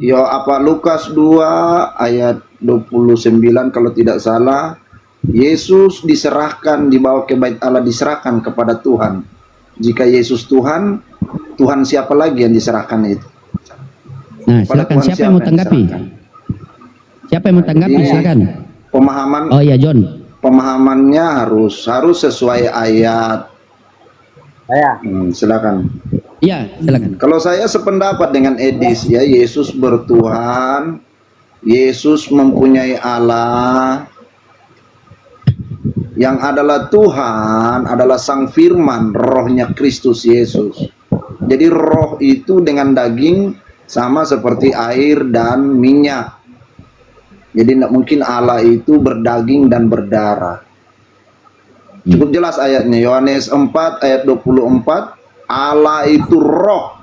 Ya, apa Lukas 2 ayat 29 kalau tidak salah, Yesus diserahkan, dibawa ke bait Allah, diserahkan kepada Tuhan. Jika Yesus Tuhan, Tuhan siapa lagi yang diserahkan itu? Nah, silakan siapa yang mau tanggapi? Siapa yang mau tanggapi? Silakan. Pemahaman. Oh ya, John. Pemahamannya harus sesuai ayat. Silakan. Iya, silakan. Kalau saya sependapat dengan Edis ya, Yesus bertuhan, Yesus mempunyai Allah. Yang adalah Tuhan adalah Sang Firman, rohnya Kristus Yesus. Jadi roh itu dengan daging sama seperti air dan minyak. Jadi tidak mungkin Allah itu berdaging dan berdarah. Cukup jelas ayatnya, Yohanes 4 ayat 24, Allah itu roh.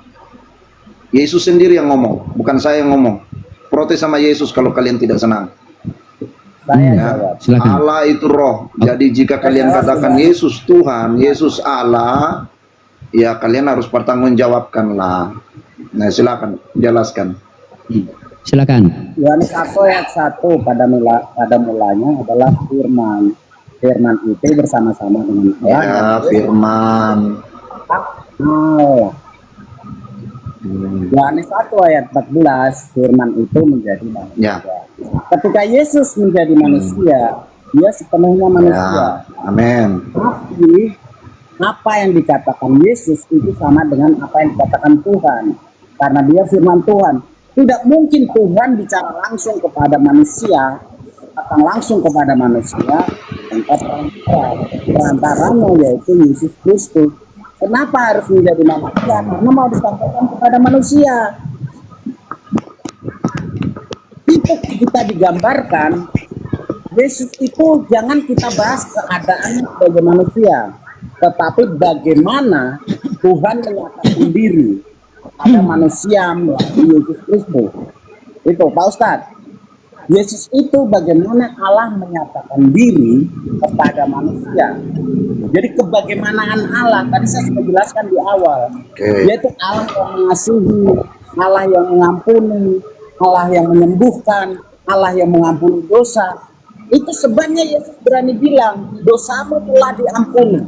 Yesus sendiri yang ngomong, bukan saya yang ngomong. Protes sama Yesus kalau kalian tidak senang. Ya, Allah itu roh. Jadi jika kalian katakan Yesus Tuhan, Yesus Allah, ya kalian harus pertanggungjawabkanlah. Nah, silakan jelaskan. Silakan. Yohanes 1 ayat 1 pada mulanya adalah firman. Firman itu bersama-sama dengan Allah. Ya, firman. Allah. Yohanes 1 ayat 14, firman itu menjadi manusia. Ya. Ketika Yesus menjadi manusia, dia sepenuhnya manusia. Ya. Amin. Tapi apa yang dikatakan Yesus itu sama dengan apa yang dikatakan Tuhan, karena dia firman Tuhan. Tidak mungkin Tuhan bicara langsung kepada manusia, datang langsung kepada manusia, dan perantaranya yaitu Yesus Kristus. Kenapa harus menjadi manusia? Karena mau disampaikan kepada manusia. Itu kita digambarkan, Yesus itu jangan kita bahas keadaannya sebagai manusia, tetapi bagaimana Tuhan menyatakan diri pada manusia melalui Yesus Kristus. Itu Pak Ustadz, Yesus itu bagaimana Allah menyatakan diri kepada manusia. Jadi kebagaimanaan Allah tadi saya sudah jelaskan di awal, yaitu Allah yang mengasihi, Allah yang mengampuni, Allah yang menyembuhkan, Allah yang mengampuni dosa. Itu sebabnya Yesus berani bilang dosamu telah diampuni.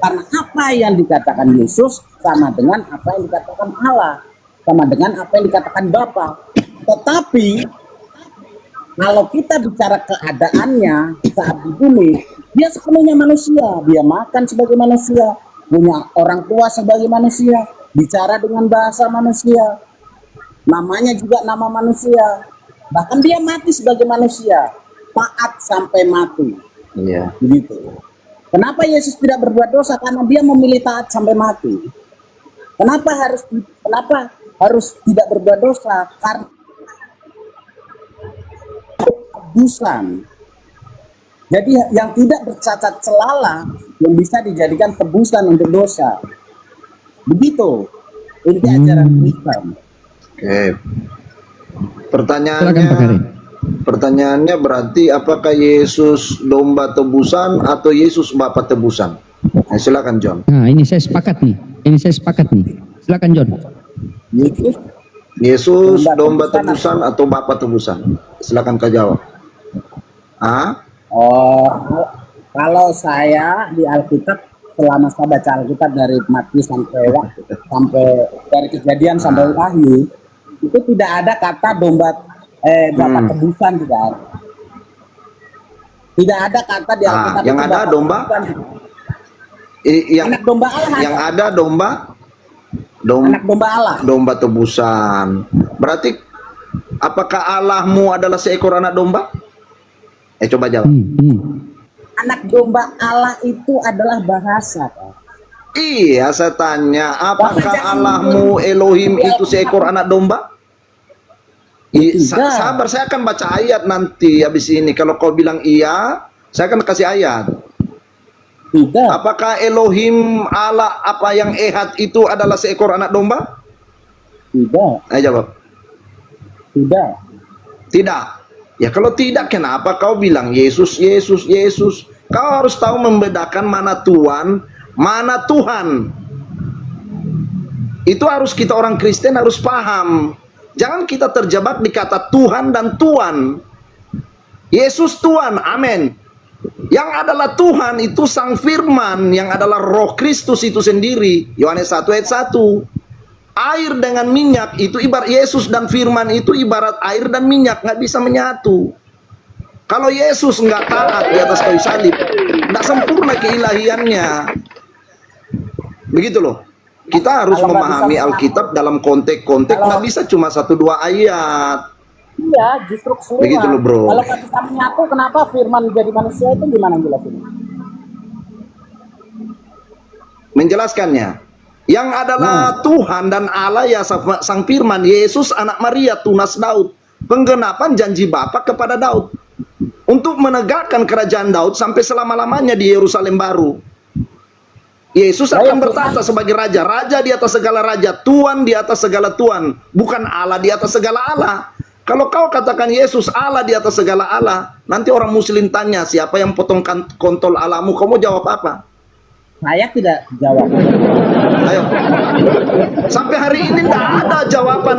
Karena apa yang dikatakan Yesus sama dengan apa yang dikatakan Allah, sama dengan apa yang dikatakan Bapa. Tetapi kalau kita bicara keadaannya saat di bumi, dia sepenuhnya manusia. Dia makan sebagai manusia, punya orang tua sebagai manusia, bicara dengan bahasa manusia, namanya juga nama manusia. Bahkan dia mati sebagai manusia, taat sampai mati. Iya. Begitu. Kenapa Yesus tidak berbuat dosa? Karena dia memilih taat sampai mati. Kenapa harus tidak berbuat dosa? Karena tebusan. Jadi yang tidak bercacat celalah yang bisa dijadikan tebusan untuk dosa. Begitu inti ajaran Islam. Oke. Pertanyaannya berarti apakah Yesus domba tebusan atau Yesus Bapa tebusan? Nah, silakan John. Nah, ini saya sepakat nih. Silakan John. Yesus Yesus domba tebusan atau Bapa tebusan? Silakan kau jawab. Oh, kalau saya di Alkitab, selama saya baca Alkitab dari Matius sampai dari Kejadian sampai Wahyu, itu tidak ada kata domba Bapa tebusan, tidak ada. Tidak ada kata di Alkitab. Yang ada domba, anak domba Allah. Yang ada domba, anak domba Allah. Domba tebusan. Berarti apakah Allahmu adalah seekor anak domba? Coba jawab. Anak domba Allah itu adalah bahasa. Iya, saya tanya, apakah Allahmu Elohim itu seekor anak domba? Sabar, saya akan baca ayat nanti habis ini. Kalau kau bilang iya, saya akan kasih ayat. Tidak. Apakah Elohim Allah apa yang ehad itu adalah seekor anak domba? Tidak. Ayo jawab. Tidak. Tidak. Ya kalau tidak, kenapa kau bilang Yesus, Yesus, Yesus? Kau harus tahu membedakan mana Tuhan, mana Tuhan. Itu harus kita orang Kristen harus paham. Jangan kita terjebak di kata Tuhan dan Tuan. Yesus Tuhan, amin. Yang adalah Tuhan itu Sang Firman, yang adalah Roh Kristus itu sendiri. Yohanes 1 ayat 1. Air dengan minyak itu ibarat Yesus dan Firman itu ibarat air dan minyak, nggak bisa menyatu. Kalau Yesus nggak taat di atas kayu salib, nggak sempurna keilahiannya. Begitu loh. Kita harus memahami Alkitab dalam konteks-konteks, nggak bisa cuma 1-2 ayat. Iya, justru keseluruhan. Begitu loh, bro. Kalau kita menyatu, kenapa Firman jadi manusia itu gimana jelasin? Menjelaskannya. Yang adalah Tuhan dan Allah ya Sang Firman, Yesus anak Maria, tunas Daud. Penggenapan janji Bapa kepada Daud. Untuk menegakkan kerajaan Daud sampai selama-lamanya di Yerusalem baru. Yesus akan bertahta sebagai raja. Raja di atas segala raja. Tuan di atas segala tuan. Bukan Allah di atas segala Allah. Kalau kau katakan Yesus Allah di atas segala Allah, nanti orang muslim tanya, siapa yang potong kontol Allahmu? Kamu jawab apa? Saya tidak jawab. Ayo. Sampai hari ini tidak ada jawaban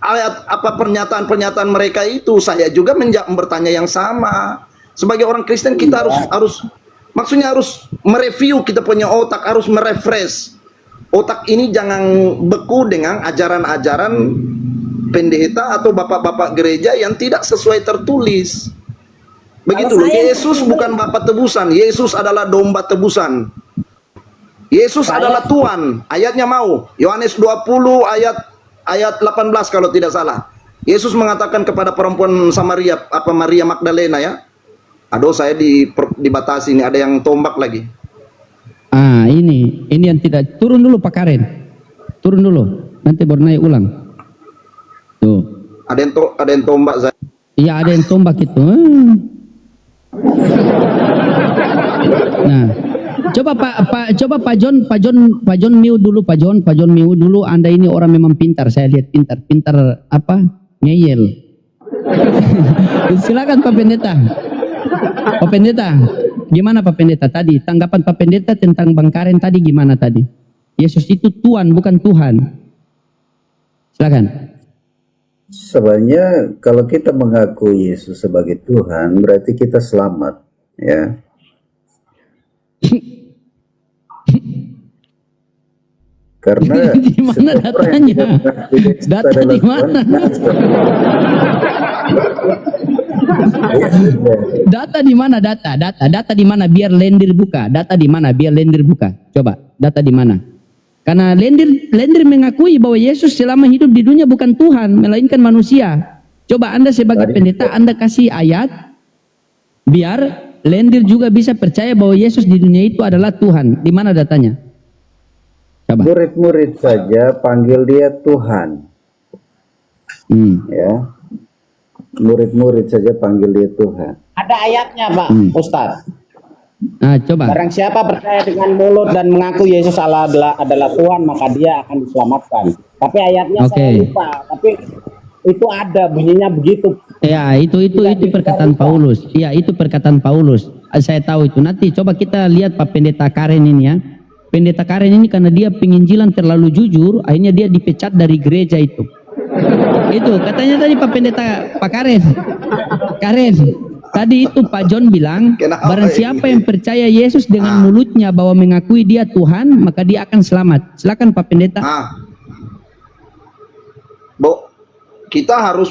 ayat apa pernyataan-pernyataan mereka itu. Saya juga bertanya yang sama. Sebagai orang Kristen kita harus maksudnya harus mereview kita punya otak, harus merefresh. Otak ini jangan beku dengan ajaran-ajaran pendeta atau bapak-bapak gereja yang tidak sesuai tertulis. Begitu loh. Yesus bukan Bapa tebusan, Yesus adalah domba tebusan. Yesus adalah Tuhan. Ayatnya mau Yohanes 20 ayat 18 kalau tidak salah. Yesus mengatakan kepada perempuan Samaria, apa Maria Magdalena ya. Aduh, saya dibatasi ini, ada yang tombak lagi. Ini yang tidak. Turun dulu Pak Karen. Turun dulu. Nanti baru naik ulang. Tuh. Ada yang tombak saya. Iya, ada yang tombak itu. Nah, coba Pak John mute dulu, Pak John mute dulu. Anda ini orang memang pintar, saya lihat pintar apa? Ngeyel. Silakan Pak Pendeta. Pak Pendeta, gimana Pak Pendeta tadi? Tanggapan Pak Pendeta tentang Bang Karen tadi gimana tadi? Yesus itu Tuhan bukan Tuhan. Silakan. Sebenarnya kalau kita mengaku Yesus sebagai Tuhan, berarti kita selamat, ya. Karena di mana datanya? Data di mana? Data di mana? Data di mana? Biar lendir buka. Data di mana? Biar lendir buka. Coba, data di mana? Karena lendir mengakui bahwa Yesus selama hidup di dunia bukan Tuhan, melainkan manusia. Coba Anda sebagai pendeta, Anda kasih ayat biar lendir juga bisa percaya bahwa Yesus di dunia itu adalah Tuhan. Di mana datanya? Coba. Murid-murid saja panggil dia Tuhan. Ya. Murid-murid saja panggil dia Tuhan. Ada ayatnya, Pak Ustaz. Nah, coba. Barang siapa percaya dengan mulut dan mengaku Yesus adalah Tuhan, maka dia akan diselamatkan. Tapi ayatnya saya lupa. Tapi itu ada bunyinya begitu. Ya, itu perkataan Paulus. Iya, itu perkataan Paulus. Saya tahu itu. Nanti coba kita lihat Pak Pendeta Karen ini ya. Pendeta Karen ini karena dia penginjilan terlalu jujur, akhirnya dia dipecat dari gereja itu. Itu katanya tadi Pak Pendeta, Pak Karen. Tadi itu Pak John bilang, Kenapa barang ini? siapa yang percaya Yesus dengan mulutnya bahwa mengakui dia Tuhan, maka dia akan selamat. Silakan Pak Pendeta. Bo, kita harus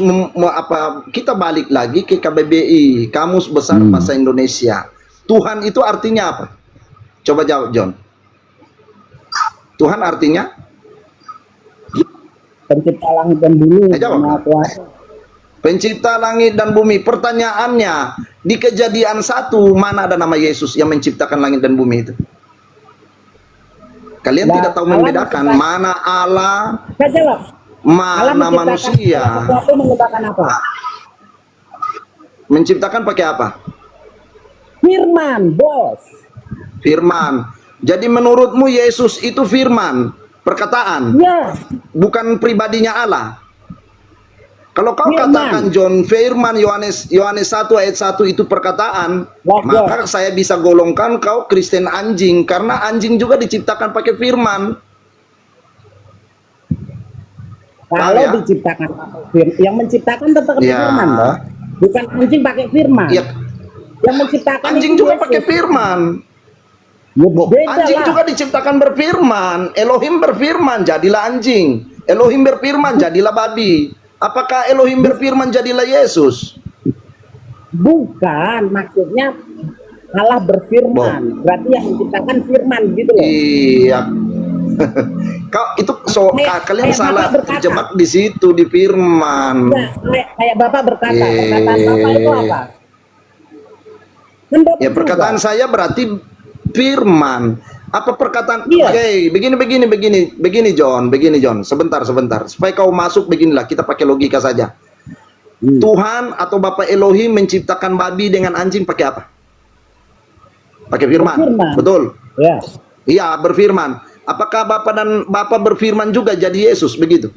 kita balik lagi ke KBBI, Kamus Besar Bahasa Indonesia. Tuhan itu artinya apa? Coba jawab, John. Tuhan artinya? Pencipta langit dan bumi. Jawab. Maha Kuasa. Pencipta langit dan bumi. Pertanyaannya, di Kejadian 1 mana ada nama Yesus yang menciptakan langit dan bumi itu? Kalian Nah, tidak tahu Allah membedakan mana Allah, Saya jawab. Allah mana menciptakan manusia. sesuatu menggunakan apa? Menciptakan pakai apa? Firman, bos. Firman. Jadi menurutmu Yesus itu firman, perkataan, Ya, bukan pribadinya Allah. Kalau kau Firman. katakan John firman Yohanes 1 ayat 1 itu perkataan, Wah, maka saya bisa golongkan kau Kristen anjing, karena anjing juga diciptakan pakai firman. kalau ya? diciptakan yang menciptakan tetap Ya. firman, loh. Bukan anjing pakai firman. Ya, Yang menciptakan anjing itu juga Yesus. pakai firman. Ya, beda Anjing lah. juga diciptakan berfirman. Elohim berfirman, jadilah anjing. Elohim berfirman, jadilah babi. Apakah Elohim berfirman, jadilah Yesus? Bukan, maksudnya Allah berfirman. Berarti yang menciptakan firman gitu loh. Iya. Kau itu kalian kayak salah Bapak berkata. terjebak di situ di firman. Nah, kayak Bapak berkata, Iya. perkataan Bapak itu apa? Kan Bapak Ya juga. perkataan saya berarti firman. Apa perkataan? Iya. Oke, begini John. Sebentar. Supaya kau masuk beginilah, kita pakai logika saja. Tuhan atau Bapak Elohim menciptakan babi dengan anjing pakai apa? Pakai firman. Berfirman. Betul. Ya. Iya, berfirman. Apakah Bapak berfirman juga jadi Yesus begitu?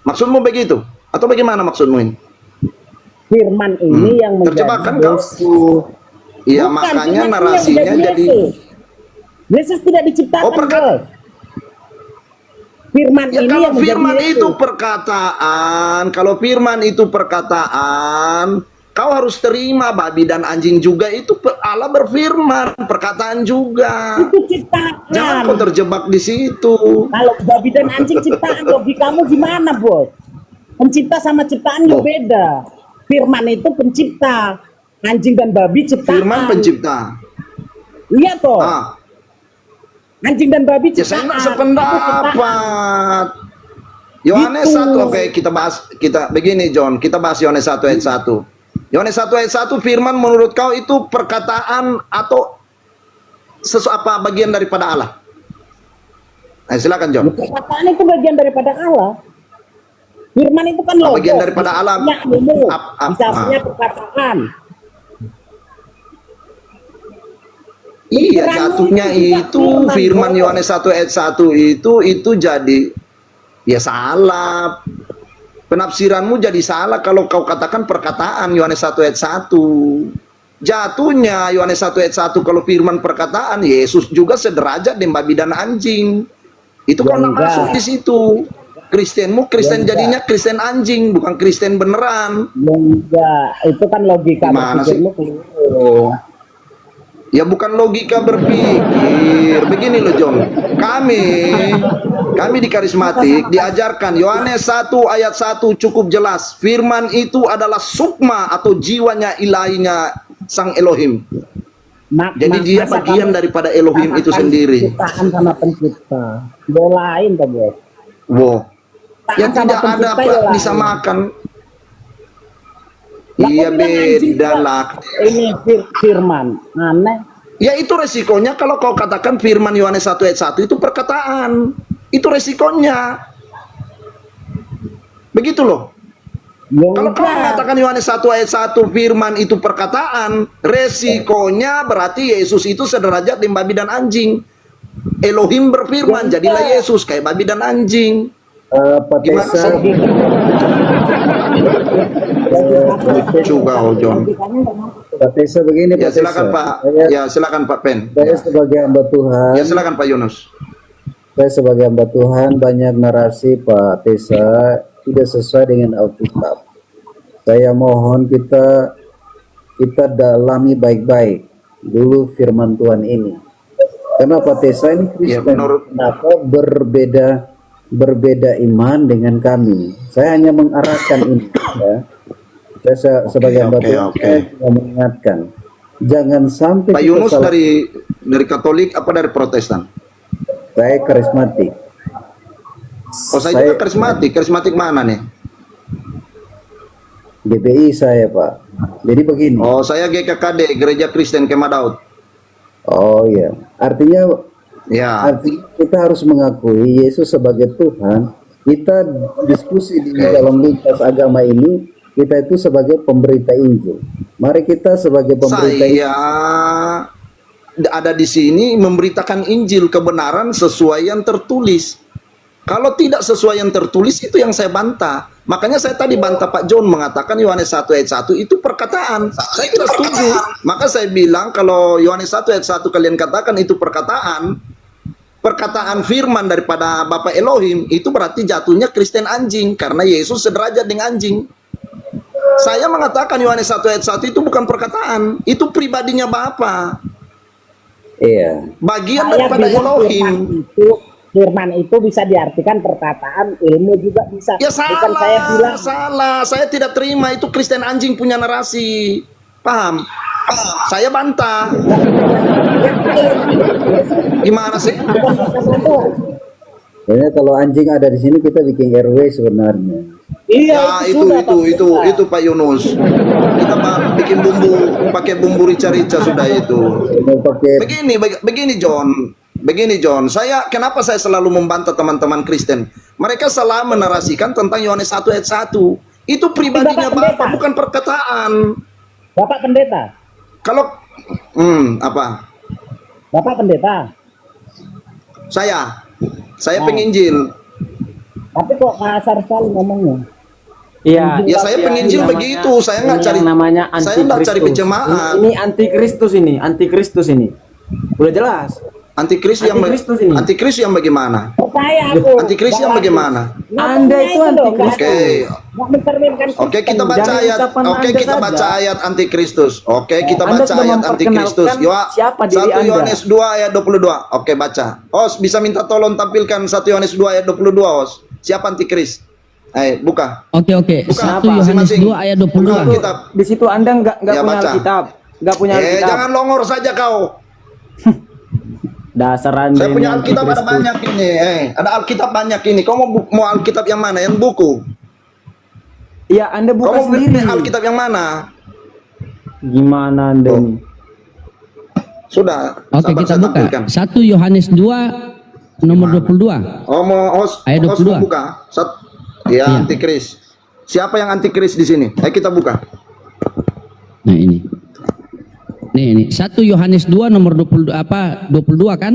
Maksudmu begitu? Atau bagaimana maksudmu ini? Firman ini yang menjadi Terjebak kan kau? Yesus. Iya, Bukan, makanya firman ini narasinya yang menjadi jadi Yesus. Yesus tidak diciptakan, Oh, bos. Firman ya ini kalau yang menjadi firman Yesus. itu perkataan, kalau firman itu perkataan, kau harus terima babi dan anjing juga itu Allah berfirman, perkataan juga. Itu ciptaan. Jangan kau terjebak di situ. Kalau babi dan anjing ciptaan, logikamu gimana, bos? Pencipta sama ciptaan juga Oh. beda. Firman itu pencipta. Anjing dan babi ciptaan. Firman pencipta. Iya toh. Ah, Anjing dan babi ya saya ciptaan. nggak Itu ciptaan. sependapat. Yohanes Gitu. 1, oke kita begini John, kita bahas Yohanes 1 ayat 1. Yohanes 1 ayat 1 firman menurut kau itu perkataan atau apa bagian daripada Allah? Nah, silakan John. Perkataan itu bagian daripada Allah. Firman itu kan logos. Bagian daripada Allah. Bisa umum. Bisa Ah. punya perkataan. Iya, Pikiranmu jatuhnya juga itu firman Yohanes 1 ayat 1 itu jadi ya salah. Penafsiranmu jadi salah kalau kau katakan perkataan Yohanes 1 ayat 1. Jatuhnya Yohanes 1 ayat 1 kalau firman perkataan, Yesus juga sederajat dengan babi dan anjing. Itu kau nggak enggak. masuk di situ. Kristenmu Kristen Ya, jadinya Kristen anjing, bukan Kristen beneran. Enggak, itu kan logika Gimana sih? berpikirmu keliru. Ya bukan logika berpikir. Begini loh John. Kami di karismatik diajarkan Yohanes 1 ayat 1 cukup jelas. Firman itu adalah sukma atau jiwanya ilahinya Sang Elohim. Jadi dia masa bagian kamu daripada Elohim itu katakan sendiri. Ciptaan sama pencipta. Bolain toh, bos. Wow. Ya Ciptaan sama tidak ada pencipta Pak, bolain. disamakan. Lah, Iya kok bilang anjing beda juga? lah. Ini firman. Aneh. Ya itu resikonya kalau kau katakan firman Yohanes 1 ayat 1 itu perkataan. Itu resikonya. Begitu loh. Ya Kalau kau enggak. mengatakan Yohanes 1 ayat 1 firman itu perkataan, resikonya berarti Yesus itu sederajat dengan babi dan anjing. Elohim berfirman, Ya, jadilah enggak. Yesus kayak babi dan anjing. Pak Gimana Tesa, sih? Juga, oh, John. Pak Tesa begini Ya Pak Tesa. silakan Pak. Ya silakan Pak Pen. Saya sebagai hamba Tuhan, Ya silakan Pak Yunus. saya sebagai hamba Tuhan banyak narasi Pak Tesa tidak sesuai dengan Alkitab. Saya mohon kita dalami baik-baik dulu firman Tuhan ini. Kenapa Tesa ini Ya, Kristen? Kenapa berbeda iman dengan kami? Saya hanya mengarahkan ini, ya. Saya sebagai hamba oke, Tuhan, oke. saya cuma mengingatkan, jangan sampai Pak kita Yunus salah. dari Katolik apa dari Protestan? Saya karismatik. Oh, saya juga karismatik. Karismatik mana nih? GPI saya, Pak. Jadi begini. Oh, saya GKKD, Gereja Kristen Kemah Daud. Oh iya, artinya Ya. kita harus mengakui Yesus sebagai Tuhan. Kita diskusi di dalam lintas agama ini, kita itu sebagai pemberita Injil. Mari kita sebagai pemberita Injil. Saya ada di sini memberitakan Injil kebenaran sesuai yang tertulis. Kalau tidak sesuai yang tertulis, itu yang saya bantah. Makanya saya tadi bantah Pak John mengatakan Yohanes 1 ayat 1 itu perkataan. Saya tidak setuju. Maka saya bilang kalau Yohanes 1 ayat 1 kalian katakan itu perkataan firman daripada Bapak Elohim, itu berarti jatuhnya Kristen anjing. Karena Yesus sederajat dengan anjing. Saya mengatakan Yohanes 1 ayat 1 itu bukan perkataan. Itu pribadinya Bapa. Iya. Bagian Saya daripada bilang Elohim. firman itu bisa diartikan perkataan, ilmu juga bisa. Ya Bukan saya bilang. salah. Saya tidak terima itu Kristen anjing punya narasi. Paham? Saya bantah. Gimana sih? Sebenarnya kalau anjing ada di sini kita bikin RW sebenarnya. Ya sudah, Pak. itu Pak Yunus. Kita bikin pakai bumbu rica-rica sudah itu. Mau pakai Begini John, kenapa saya selalu membantah teman-teman Kristen? Mereka salah menarasikan tentang Yohanes 1 ayat 1. Itu pribadinya Bapak Bapak, bukan perkataan. Bapak pendeta, Kalau apa? Bapak pendeta. Saya penginjil. Tapi kok kasar sekali ngomongnya. Iya. Ya saya penginjil namanya- begitu. Saya nggak ini cari. yang namanya Saya nggak cari antikristus. penjemahan. Ini antikristus ini. Udah jelas. Antikris ini. yang bagaimana? Percaya aku. Antikris yang bagaimana? Anda itu antikristus. Nggak mencerminkan Oke, Kristen. kita baca Jangan ayat. ucapan Oke, Anda kita saja. baca ayat antikristus. Oke, kita Anda baca sudah ayat antikristus. memperkenalkan siapa diri 1 Anda. Yohanes 2 ayat 22. Oke, baca. Os, bisa minta tolong tampilkan 1 Yohanes 2 ayat 22, Os. Siapa antikris? Buka. Oke. Bukan 1 apa, Yohanes masing-masing. 2 ayat Bukan 22. Alkitab. Di situ Anda nggak Ya, punya baca. Alkitab. Nggak punya Alkitab. Jangan longor saja kau. Dasar Anda Saya ini punya Alkitab ada antikristus. banyak ini. Ada Alkitab banyak ini. Kau mau Alkitab yang mana? Yang buku. Iya, Anda Kau buka mau beli sendiri. Alkitab yang mana? Gimana Anda ini? Sudah. Oke, sabar, kita saya buka. tampilkan. 1 Yohanes 2 nomor 22. Oh, mau host Ayat mau 22. buka. Iya. Antikris. Siapa yang antikris di sini? Ayo kita buka. Nah, ini. Nih, 1 Yohanes 2 nomor 22 kan?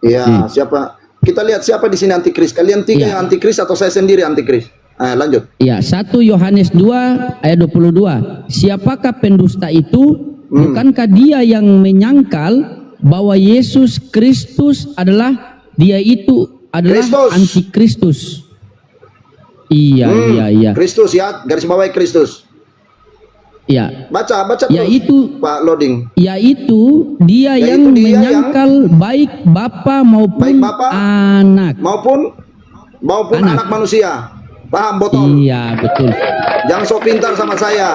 Iya, siapa? Kita lihat siapa di sini antikris. Kalian tiga Iya. yang antikris atau saya sendiri antikris? Lanjut. Ya, 1 Yohanes 2 ayat 22. Siapakah pendusta itu? Bukankah dia yang menyangkal bahwa Yesus Kristus adalah Kristus. antikristus? Iya. Kristus ya, garis bawahi Kristus. Iya. Baca terus. Yaitu Pak Loading. Yaitu dia Yaitu yang dia menyangkal baik Bapa maupun Baik Bapa anak. maupun anak manusia. Paham botol? Iya, betul. Jangan sok pintar sama saya.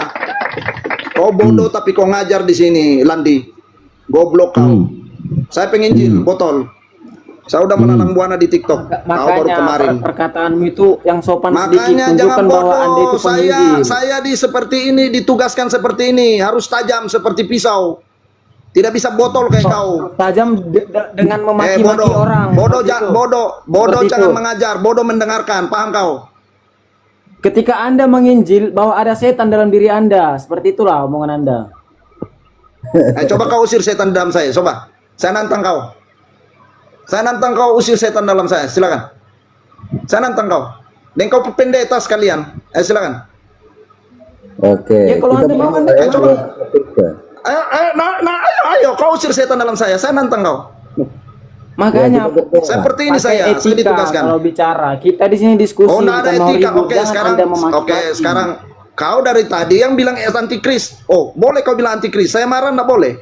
Kau bodoh tapi kau ngajar di sini, Landi. Goblok kau. Saya penginjil, botol. Saya udah menanam buana di TikTok. Kau baru kemarin. Makanya perkataanmu itu yang sopan sedikit. Makanya jangan Tunjukkan bahwa Anda itu bodoh. penginjil. Saya seperti ini ditugaskan seperti ini, harus tajam seperti pisau. Tidak bisa botol kayak kau. Tajam dengan memaki-maki Bodoh. orang. Bodoh Seperti itu. bodoh Seperti jangan itu. mengajar, bodoh mendengarkan. Paham kau? Ketika Anda menginjil bahwa ada setan dalam diri Anda, seperti itulah omongan Anda. Coba kau usir setan dalam saya, coba. Saya nantang kau. Saya nantang kau usir setan dalam saya, silakan. Saya nantang kau. Dan kau pendeta sekalian. Silakan. Oke. Ya, kalau Anda mau, Anda coba. Tiga. Ayo, kau usir setan dalam saya nantang kau. Makanya Seperti ini pakai saya etika ditugaskan. kalau bicara. Kita di sini diskusi Oh, nggak ada bukan mau etika. ribut. Oke, Jangan sekarang Anda memaki-maki. sekarang kau dari tadi yang bilang antikris. Oh, boleh kau bilang antikris. Saya marah enggak boleh.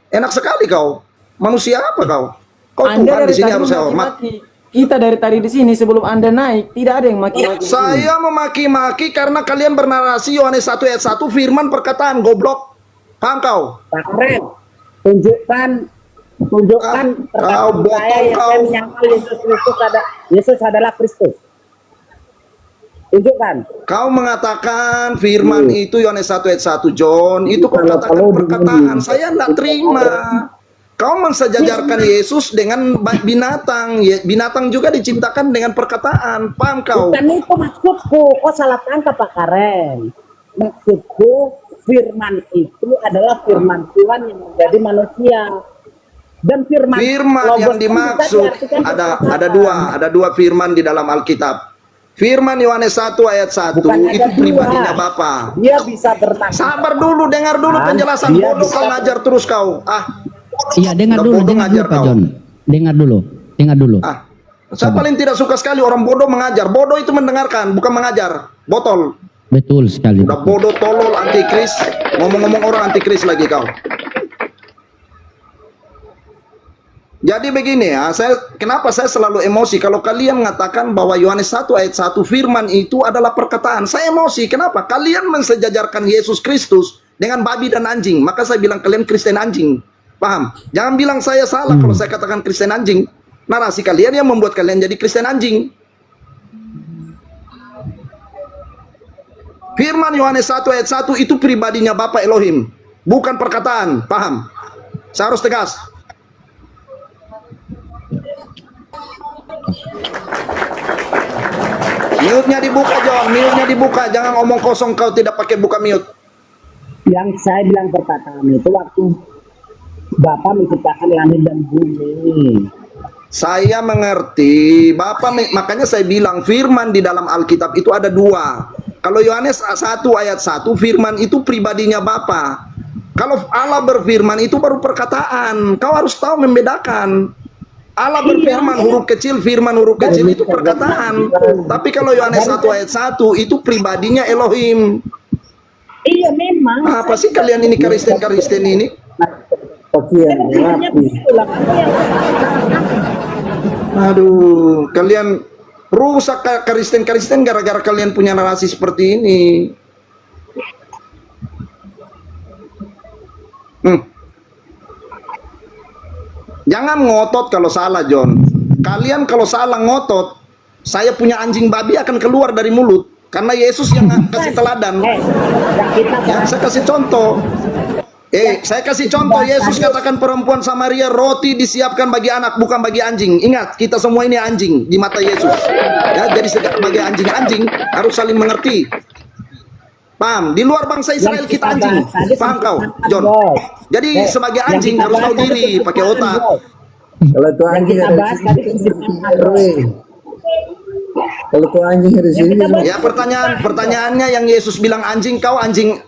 Enak sekali kau. Manusia apa kau? Kau Anda Tuhan dari di sini tadi harus saya hormat. memaki-maki. Kita dari tadi di sini sebelum Anda naik tidak ada yang maki-maki. di sini. Saya memaki-maki karena kalian bernarasi Yohanes 1 ayat 1 firman perkataan goblok. Paham kau? Pak Karen, tunjukkan Kau perkataan botol saya yang kau. saya menyangkal Yesus adalah Kristus. Tunjukkan. Kau mengatakan firman itu Yohanes 1 ayat 1 John itu kau Kalau- katakan kalau perkataan. begini. Saya enggak terima. Kau mensejajarkan Yesus dengan binatang. Binatang juga diciptakan dengan perkataan. Paham kau? Bukan itu maksudku. Kok salah tangkap Pak Karen? Maksudku firman itu adalah firman Tuhan yang menjadi manusia. Dan firman Firman yang dimaksud ada dua firman di dalam Alkitab. Firman Yohanes 1 ayat 1 Bukan itu ada pribadinya dua. Bapa. Dia bisa bertanya. Sabar dulu, dengar dulu Kan, penjelasan. dia Bodoh bisa- kau ngajar terus kau. Iya, dengar Udah dulu, bodoh dengar dulu ngajar Pak kau. John. Dengar dulu. Saya paling tidak suka sekali orang bodoh mengajar. Bodoh itu mendengarkan, bukan mengajar. Botol. Betul sekali. Udah bodoh, tolol, antikris. Ngomong-ngomong orang antikris lagi kau. Jadi begini ya, kenapa saya selalu emosi kalau kalian mengatakan bahwa Yohanes 1 ayat 1 firman itu adalah perkataan. Saya emosi, kenapa? Kalian mensejajarkan Yesus Kristus dengan babi dan anjing. Maka saya bilang kalian Kristen anjing. Paham? Jangan bilang saya salah kalau saya katakan Kristen anjing. Narasi kalian yang membuat kalian jadi Kristen anjing. Firman Yohanes 1 ayat 1 itu pribadinya Bapa Elohim, bukan perkataan. Paham? Saya harus tegas. Mute-nya dibuka, John. Mute-nya dibuka. Jangan ngomong kosong kau tidak pakai buka mute. Yang saya bilang perkataan itu waktu Bapa menciptakan langit dan bumi. Saya mengerti, makanya saya bilang firman di dalam Alkitab itu ada dua. Kalau Yohanes 1 ayat 1 firman itu pribadinya Bapa. Kalau Allah berfirman itu baru perkataan. Kau harus tahu membedakan. Allah berfirman huruf kecil, firman huruf kecil itu perkataan. Tapi kalau Yohanes 1 ayat 1 itu pribadinya Elohim. Iya memang. Apa sih kalian ini Kristen ini? Pakaian Sebenarnya rapi. begitulah. Kamu yang Aduh, kalian rusak Kristen gara-gara kalian punya narasi seperti ini. Jangan ngotot kalau salah, John. Kalian kalau salah ngotot, saya punya anjing babi akan keluar dari mulut. Karena Yesus yang kasih teladan. kita Ya, saya kasih contoh. Saya kasih contoh. Yesus katakan perempuan Samaria, roti disiapkan bagi anak, bukan bagi anjing. Ingat, kita semua ini anjing di mata Yesus. Ya, jadi sebagai anjing-anjing harus saling mengerti. Paham? Di luar bangsa Israel kita anjing. Paham kau, John? Jadi sebagai anjing harus tahu diri, pakai otak. Kalau itu anjing kita ada bahas di tadi sini, kesimpulan. kalau itu anjing ada di sini, Ya, pertanyaannya yang Yesus bilang anjing, kau anjing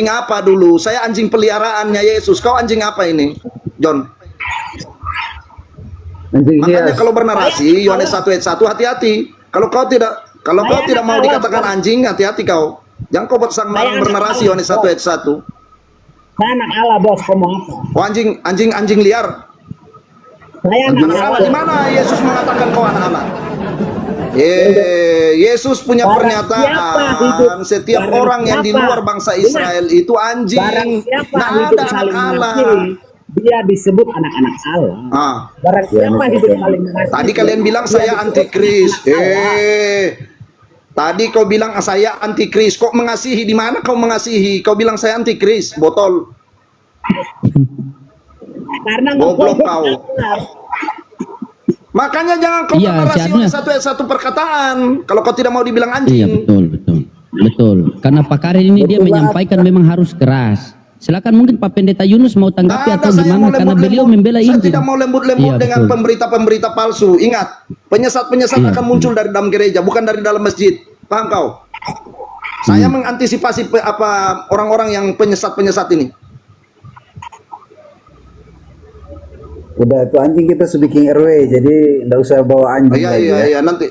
apa dulu? Saya anjing peliharaannya Yesus. Kau anjing apa ini, John? anjing Makanya hias. kalau bernarasi Yohanes 1 ayat 1 hati-hati. Kalau kau tidak mau dikatakan anjing, hati-hati kau. Jangan kau bernarasi Yohanes 1 ayat 1. Saya anak Allah bos, kamu apa? Oh, anjing liar. Saya anak Anak Allah. Allah. Di mana Yesus mengatakan kau anak Allah? Yesus punya Barang pernyataan siapa hidup- setiap barang orang yang di siapa- luar bangsa Israel itu Barang anjing. siapa Nggak hidup ada anak saling Allah. mengasihi, dia disebut anak-anak Allah. Ah. Barang siapa hidup saling mengasihi. Tadi kalian bilang dia saya disebut antikris. anak-anak Allah. Tadi kau bilang saya antikris. Kok mengasihi? Di mana kau mengasihi? Kau bilang saya antikris. Botol. Karena Goblok ngomong kau. benar. Makanya jangan kau Iya, bernarasi seharusnya- oleh satu ayat satu perkataan. Kalau kau tidak mau dibilang Iya, anjing. betul. Karena Pak Karin ini dia menyampaikan memang harus keras. Silakan mungkin Pak Pendeta Yunus mau tanggapi Nggak ada, atau saya gimana mau karena lembut-lembut. beliau membela Saya Injil. tidak mau lembut-lembut Iya, dengan betul. pemberita-pemberita palsu. Ingat, penyesat-penyesat Iya, akan muncul dari dalam gereja, bukan dari dalam masjid. Paham kau? Saya mengantisipasi orang-orang yang penyesat-penyesat ini. Udah tuh anjing kita speaking RW, jadi nggak usah bawa anjing Iya lagi iya ya. iya nanti.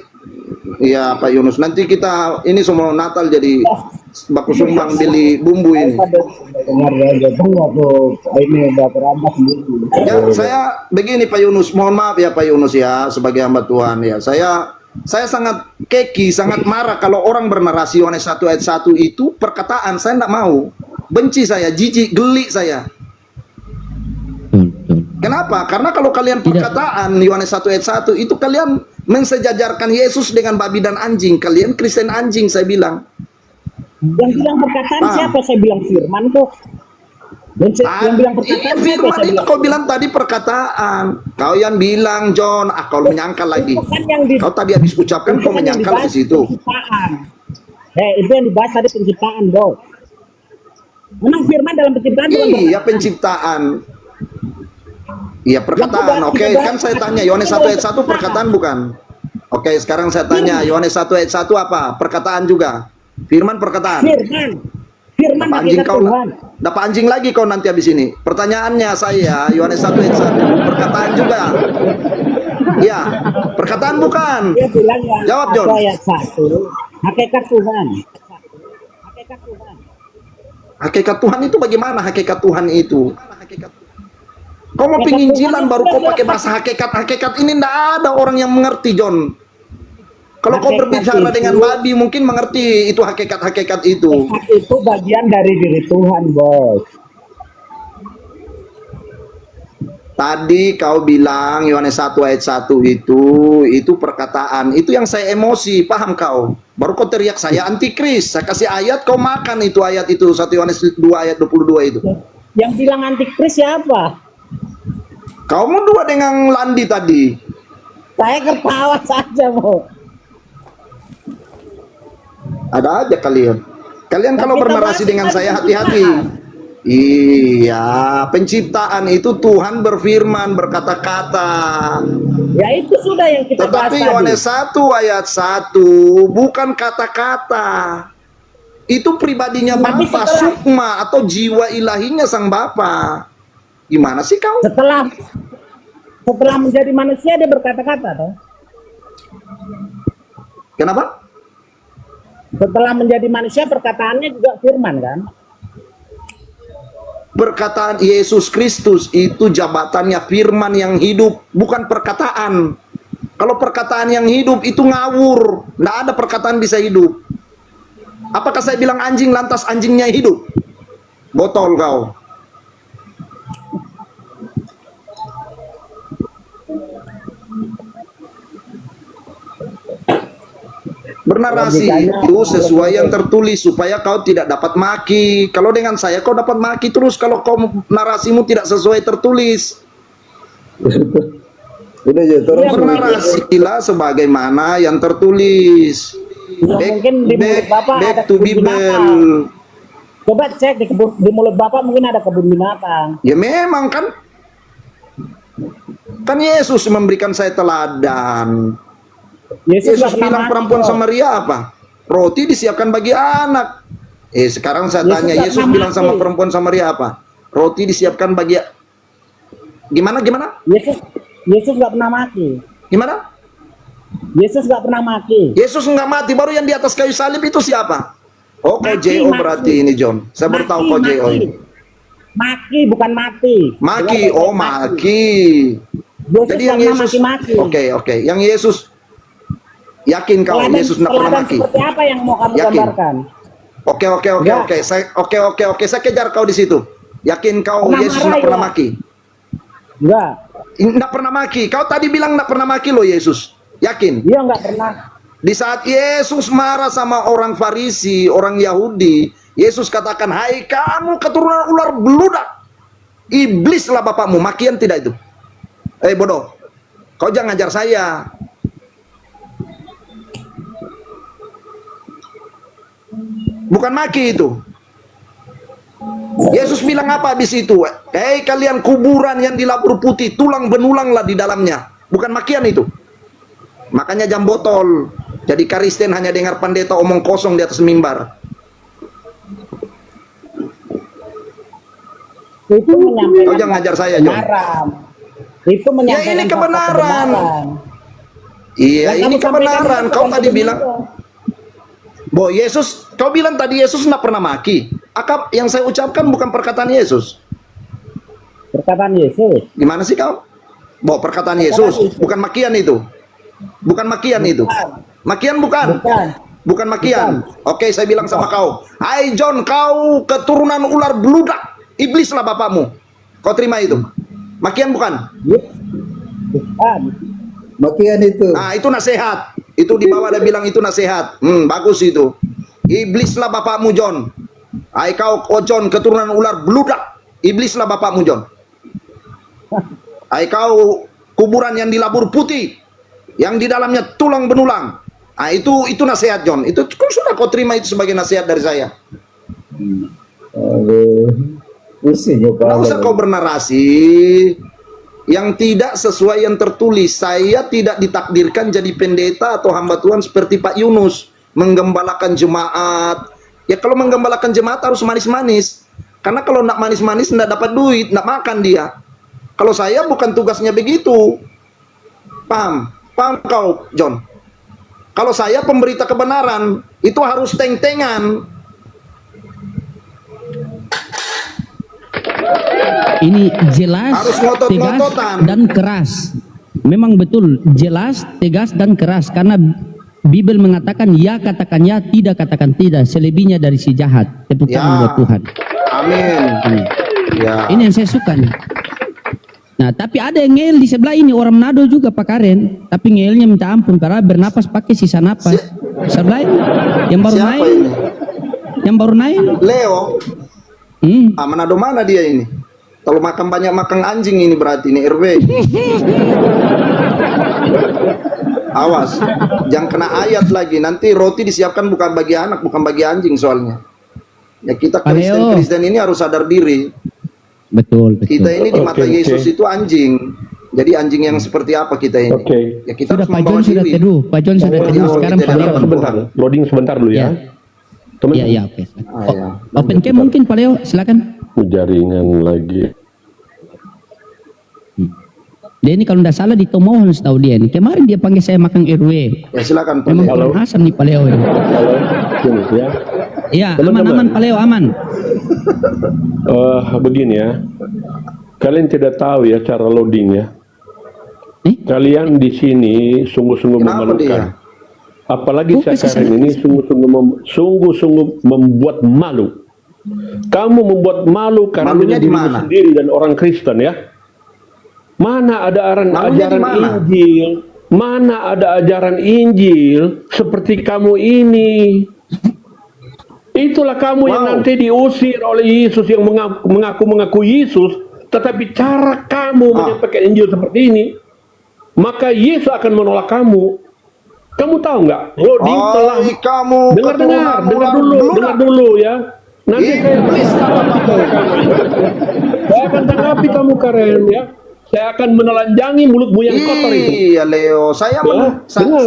Iya Pak Yunus, nanti kita ini semua Natal jadi baku sumbang beli bumbu ini. Dengar ya, tunggu tuh ini udah terambah sendiri. Ya, saya begini Pak Yunus, mohon maaf ya Pak Yunus ya, sebagai hamba Tuhan ya. Saya sangat keki, sangat marah kalau orang bernarasi Yohanes 1 ayat 1 itu perkataan, saya tidak mau. Benci saya, jijik, geli saya. Betul. Kenapa? Karena kalau kalian perkataan Yohanes 1 ayat 1 itu kalian mensejajarkan Yesus dengan babi dan anjing. Kalian Kristen anjing, saya bilang. Yang bilang perkataan Ah. siapa? Saya bilang firman kok. Yang bilang perkataan Iya, siapa? firman Saya itu bilang. kau bilang tadi perkataan. Kau yang bilang John, kau menyangkal lagi. Itu kan yang Kau tadi habis ucapkan itu kau kan yang menyangkal dibahas di situ. penciptaan. Itu yang dibahas tadi penciptaan, bro. Memang firman dalam penciptaan bukan Iya, perkataan. penciptaan. Iya, perkataan. Oke, kan saya tanya Yohanes 1 ayat 1 perkataan bukan? Oke, sekarang saya tanya Yohanes 1 ayat 1 apa? Perkataan juga. Firman perkataan. Firman Dapat anjing hakikat kau, Tuhan. dapat anjing lagi kau nanti habis ini. Pertanyaannya saya, Yohanes 1 ayat 1, perkataan juga. Iya, perkataan bukan. Dia bilang yang Jawab, John. ayat 1, hakikat Tuhan. Hakikat Tuhan. Hakikat Tuhan itu bagaimana hakikat Tuhan itu? Kau mau penginjilan baru kau pakai bahasa hakikat. Hakikat ini ndak ada orang yang mengerti, John. Kalau kau Hakikat berbicara itu- dengan babi mungkin mengerti itu hakikat-hakikat itu. Hakikat itu bagian dari diri Tuhan, bos. Tadi kau bilang Yohanes 1 ayat 1 itu perkataan. Itu yang saya emosi, paham kau? Baru kau teriak saya antikris. Saya kasih ayat kau makan itu ayat itu 1 Yohanes 2 ayat 22 itu. Yang bilang antikris siapa? Kau mau dua dengan Landi tadi. Saya ketawa saja, bos. Ada aja kalian. Kalian kalau Kita bernarasi bahas dengan tentang saya penciptaan. hati-hati. Iya, penciptaan itu Tuhan berfirman, berkata-kata. Ya itu sudah yang kita bahas Tetapi tadi. Yohanes 1 ayat 1 bukan kata-kata. Itu pribadinya Tapi Bapa, setelah- sukma atau jiwa ilahinya sang Bapa. Gimana sih kau? Setelah menjadi manusia dia berkata-kata, toh. Kenapa? Setelah menjadi manusia perkataannya juga firman, kan? Perkataan Yesus Kristus itu jabatannya firman yang hidup, bukan perkataan. Kalau perkataan yang hidup itu ngawur, nggak ada perkataan bisa hidup. Apakah saya bilang anjing lantas anjingnya hidup? Botol kau. Bernarasi itu sesuai yang tertulis supaya kau tidak dapat maki. Kalau dengan saya kau dapat maki terus kalau kau narasimu tidak sesuai tertulis. Udah aja, terus Bernarasilah sebagaimana yang tertulis. Ya, mungkin di mulut Bapak back ada to kebun Bible. binatang. Coba cek di mulut Bapak mungkin ada kebun binatang. Ya memang kan. Kan Yesus memberikan saya teladan. Yesus nggak pernah bilang mati, perempuan kok. Samaria apa? Roti disiapkan bagi anak. Sekarang saya Yesus tanya, nggak Yesus pernah bilang mati. sama perempuan Samaria apa? Roti disiapkan bagi gimana? Yesus nggak pernah mati. Gimana? Yesus nggak pernah mati. Yesus nggak mati, baru yang di atas kayu salib itu siapa? Oh, kau Mati, JO mati. berarti ini John. Saya baru tahu kau JO ini. Maki bukan mati. Maki, Bukan oh maki. Yesus Jadi nggak yang pernah Yesus, maki-maki. Oke, yang Yesus yakin kau Yesus nggak pernah Teladan maki. seperti apa yang mau kamu Yakin. gambarkan? Oke. Saya kejar kau di situ. Yakin kau Pernah Yesus marah, nggak pernah ya? maki? Enggak. Nggak pernah maki. Kau tadi bilang nggak pernah maki loh Yesus. Yakin? Dia nggak pernah. Di saat Yesus marah sama orang Farisi, orang Yahudi, Yesus katakan, "Hai kamu keturunan ular beludak, iblislah bapakmu." Makian tidak itu? Bodoh, kau jangan ajar saya. Bukan maki itu. Yesus bilang apa di situ? Hei kalian kuburan yang dilabur putih, tulang benulanglah di dalamnya. Bukan makian itu. Makanya jam botol. Jadi Kristen hanya dengar pendeta omong kosong di atas mimbar. Itu menyampaikan Kau jangan ngajar saya, John. kebenaran. Itu Ya menyampaikan ini fakta kebenaran. Iya, Yang ini kamu sampaikan kebenaran. itu Kau bukan tadi bilang, kebenaran. bahwa Yesus, kau bilang tadi Yesus tidak pernah maki. Akap yang saya ucapkan bukan perkataan Yesus. Perkataan Yesus. Gimana sih kau? Bahwa perkataan Yesus, bukan makian itu. Bukan makian itu. Makian bukan. Bukan. Bukan makian. Oke, saya bilang sama kau. Hai John, kau keturunan ular beludak. Iblislah bapakmu. Kau terima itu. Makian bukan? Bukan. Makian itu. Nah, itu nasihat. Itu di bawah ada bilang itu nasihat. Bagus itu. Iblislah bapakmu John. Hai kau, oh John, keturunan ular beludak. Iblislah bapakmu John. Hai kau, kuburan yang dilabur putih, yang di dalamnya tulang benulang. Nah, itu nasihat John. Itu sudah kau terima itu sebagai nasihat dari saya. Aduh. Pusing ya Tidak usah kau bernarasi yang tidak sesuai yang tertulis. Saya tidak ditakdirkan jadi pendeta atau hamba Tuhan seperti Pak Yunus, menggembalakan jemaat. Ya kalau menggembalakan jemaat harus manis-manis. Karena kalau nak manis-manis tidak dapat duit, tidak makan dia. Kalau saya bukan tugasnya begitu. Paham? Paham kau, John? Kalau saya pemberita kebenaran, itu harus teng-tengan. Ini jelas, Harus tegas, ngotot-ngototan. dan keras. Memang betul, jelas, tegas, dan keras. Karena Bible mengatakan ya katakan ya, tidak katakan tidak. Selebihnya dari si jahat. Tepuk tangan buat Tuhan. Amin. Ini. Ya. Ini yang saya suka nih. Nah, tapi ada yang ngel di sebelah ini, orang Manado juga Pak Karen. Tapi ngelnya minta ampun karena bernapas pakai sisa napas. Sebelah ini, yang baru Siapa naik. ini? Yang baru naik. Leo. Hmm. Manado mana dia ini? Kalau makan banyak makan anjing ini berarti ini RW. Awas, jangan kena ayat lagi. Nanti roti disiapkan bukan bagi anak, bukan bagi anjing soalnya. Ya kita Kristen ini harus sadar diri. Betul, betul. Kita ini di mata Yesus itu anjing. Jadi anjing yang seperti apa kita ini? Ya kita Sudah harus Pak membawa John sudah diri. teduh. Pak John sudah teduh. Sekarang Pak Leo. Sebentar, loading sebentar dulu ya. Teman, Iya, iya, oke. Ya. Open cam mungkin Pak Leo, silakan. jaringan lagi. Dia ini kalau tidak salah di Tomohon setahu dia nih. Kemarin dia panggil saya makan RW. Ya silakan Pak Memang Leo. kurang asam nih Pak Leo ini. Halo, sini ya. Iya, Teman-teman. aman-aman Pak Leo, aman. Begini ya, kalian tidak tahu ya cara loading ya. Kalian di sini sungguh-sungguh Kenapa memalukan. dia? Apalagi Bukan, sekarang ini sungguh-sungguh membuat malu. Kamu membuat malu karena Malunya dengan di dirimu mana? sendiri dan orang Kristen ya. Mana ada Malunya ajaran di mana? Injil? Mana ada ajaran Injil seperti kamu ini? Itulah kamu yang nanti diusir oleh Yesus, yang mengaku Yesus, tetapi cara kamu menyampaikan Injil seperti ini, maka Yesus akan menolak kamu. Kamu tahu nggak? Loading telah kamu dengar dulu ya. Nanti saya akan tanggapi kamu Karen ya. Saya akan menelanjangi mulutmu yang kotor itu. Iya Leo, saya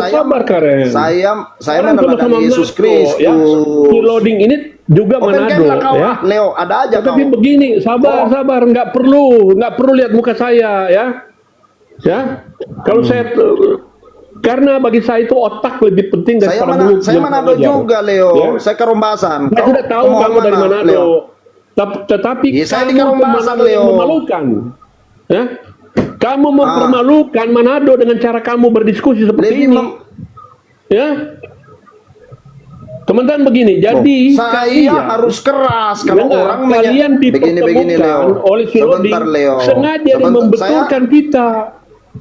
sabar Karen. Saya Sekarang meneladani Yesus Manado, Kristus. ya. Si loading ini juga Manado ya. Leo, ada aja Tapi kau. begini, sabar, nggak perlu lihat muka saya ya. Ya. Kalau saya karena bagi saya itu otak lebih penting daripada mulut. Saya Manado juga Leo. Ya. Saya Karombasan. Saya tidak tahu kamu dari Manado. Leo? Tetapi Iya, saya di kamu Karombasan, Manado yang Leo. memalukan. Ya. Kamu mempermalukan Manado dengan cara kamu berdiskusi seperti ini. Ya. Teman-teman begini, jadi saya harus keras kalau orang kalian begini Leo. oleh si loading Sebentar Leo. sengaja dia membetulkan kita.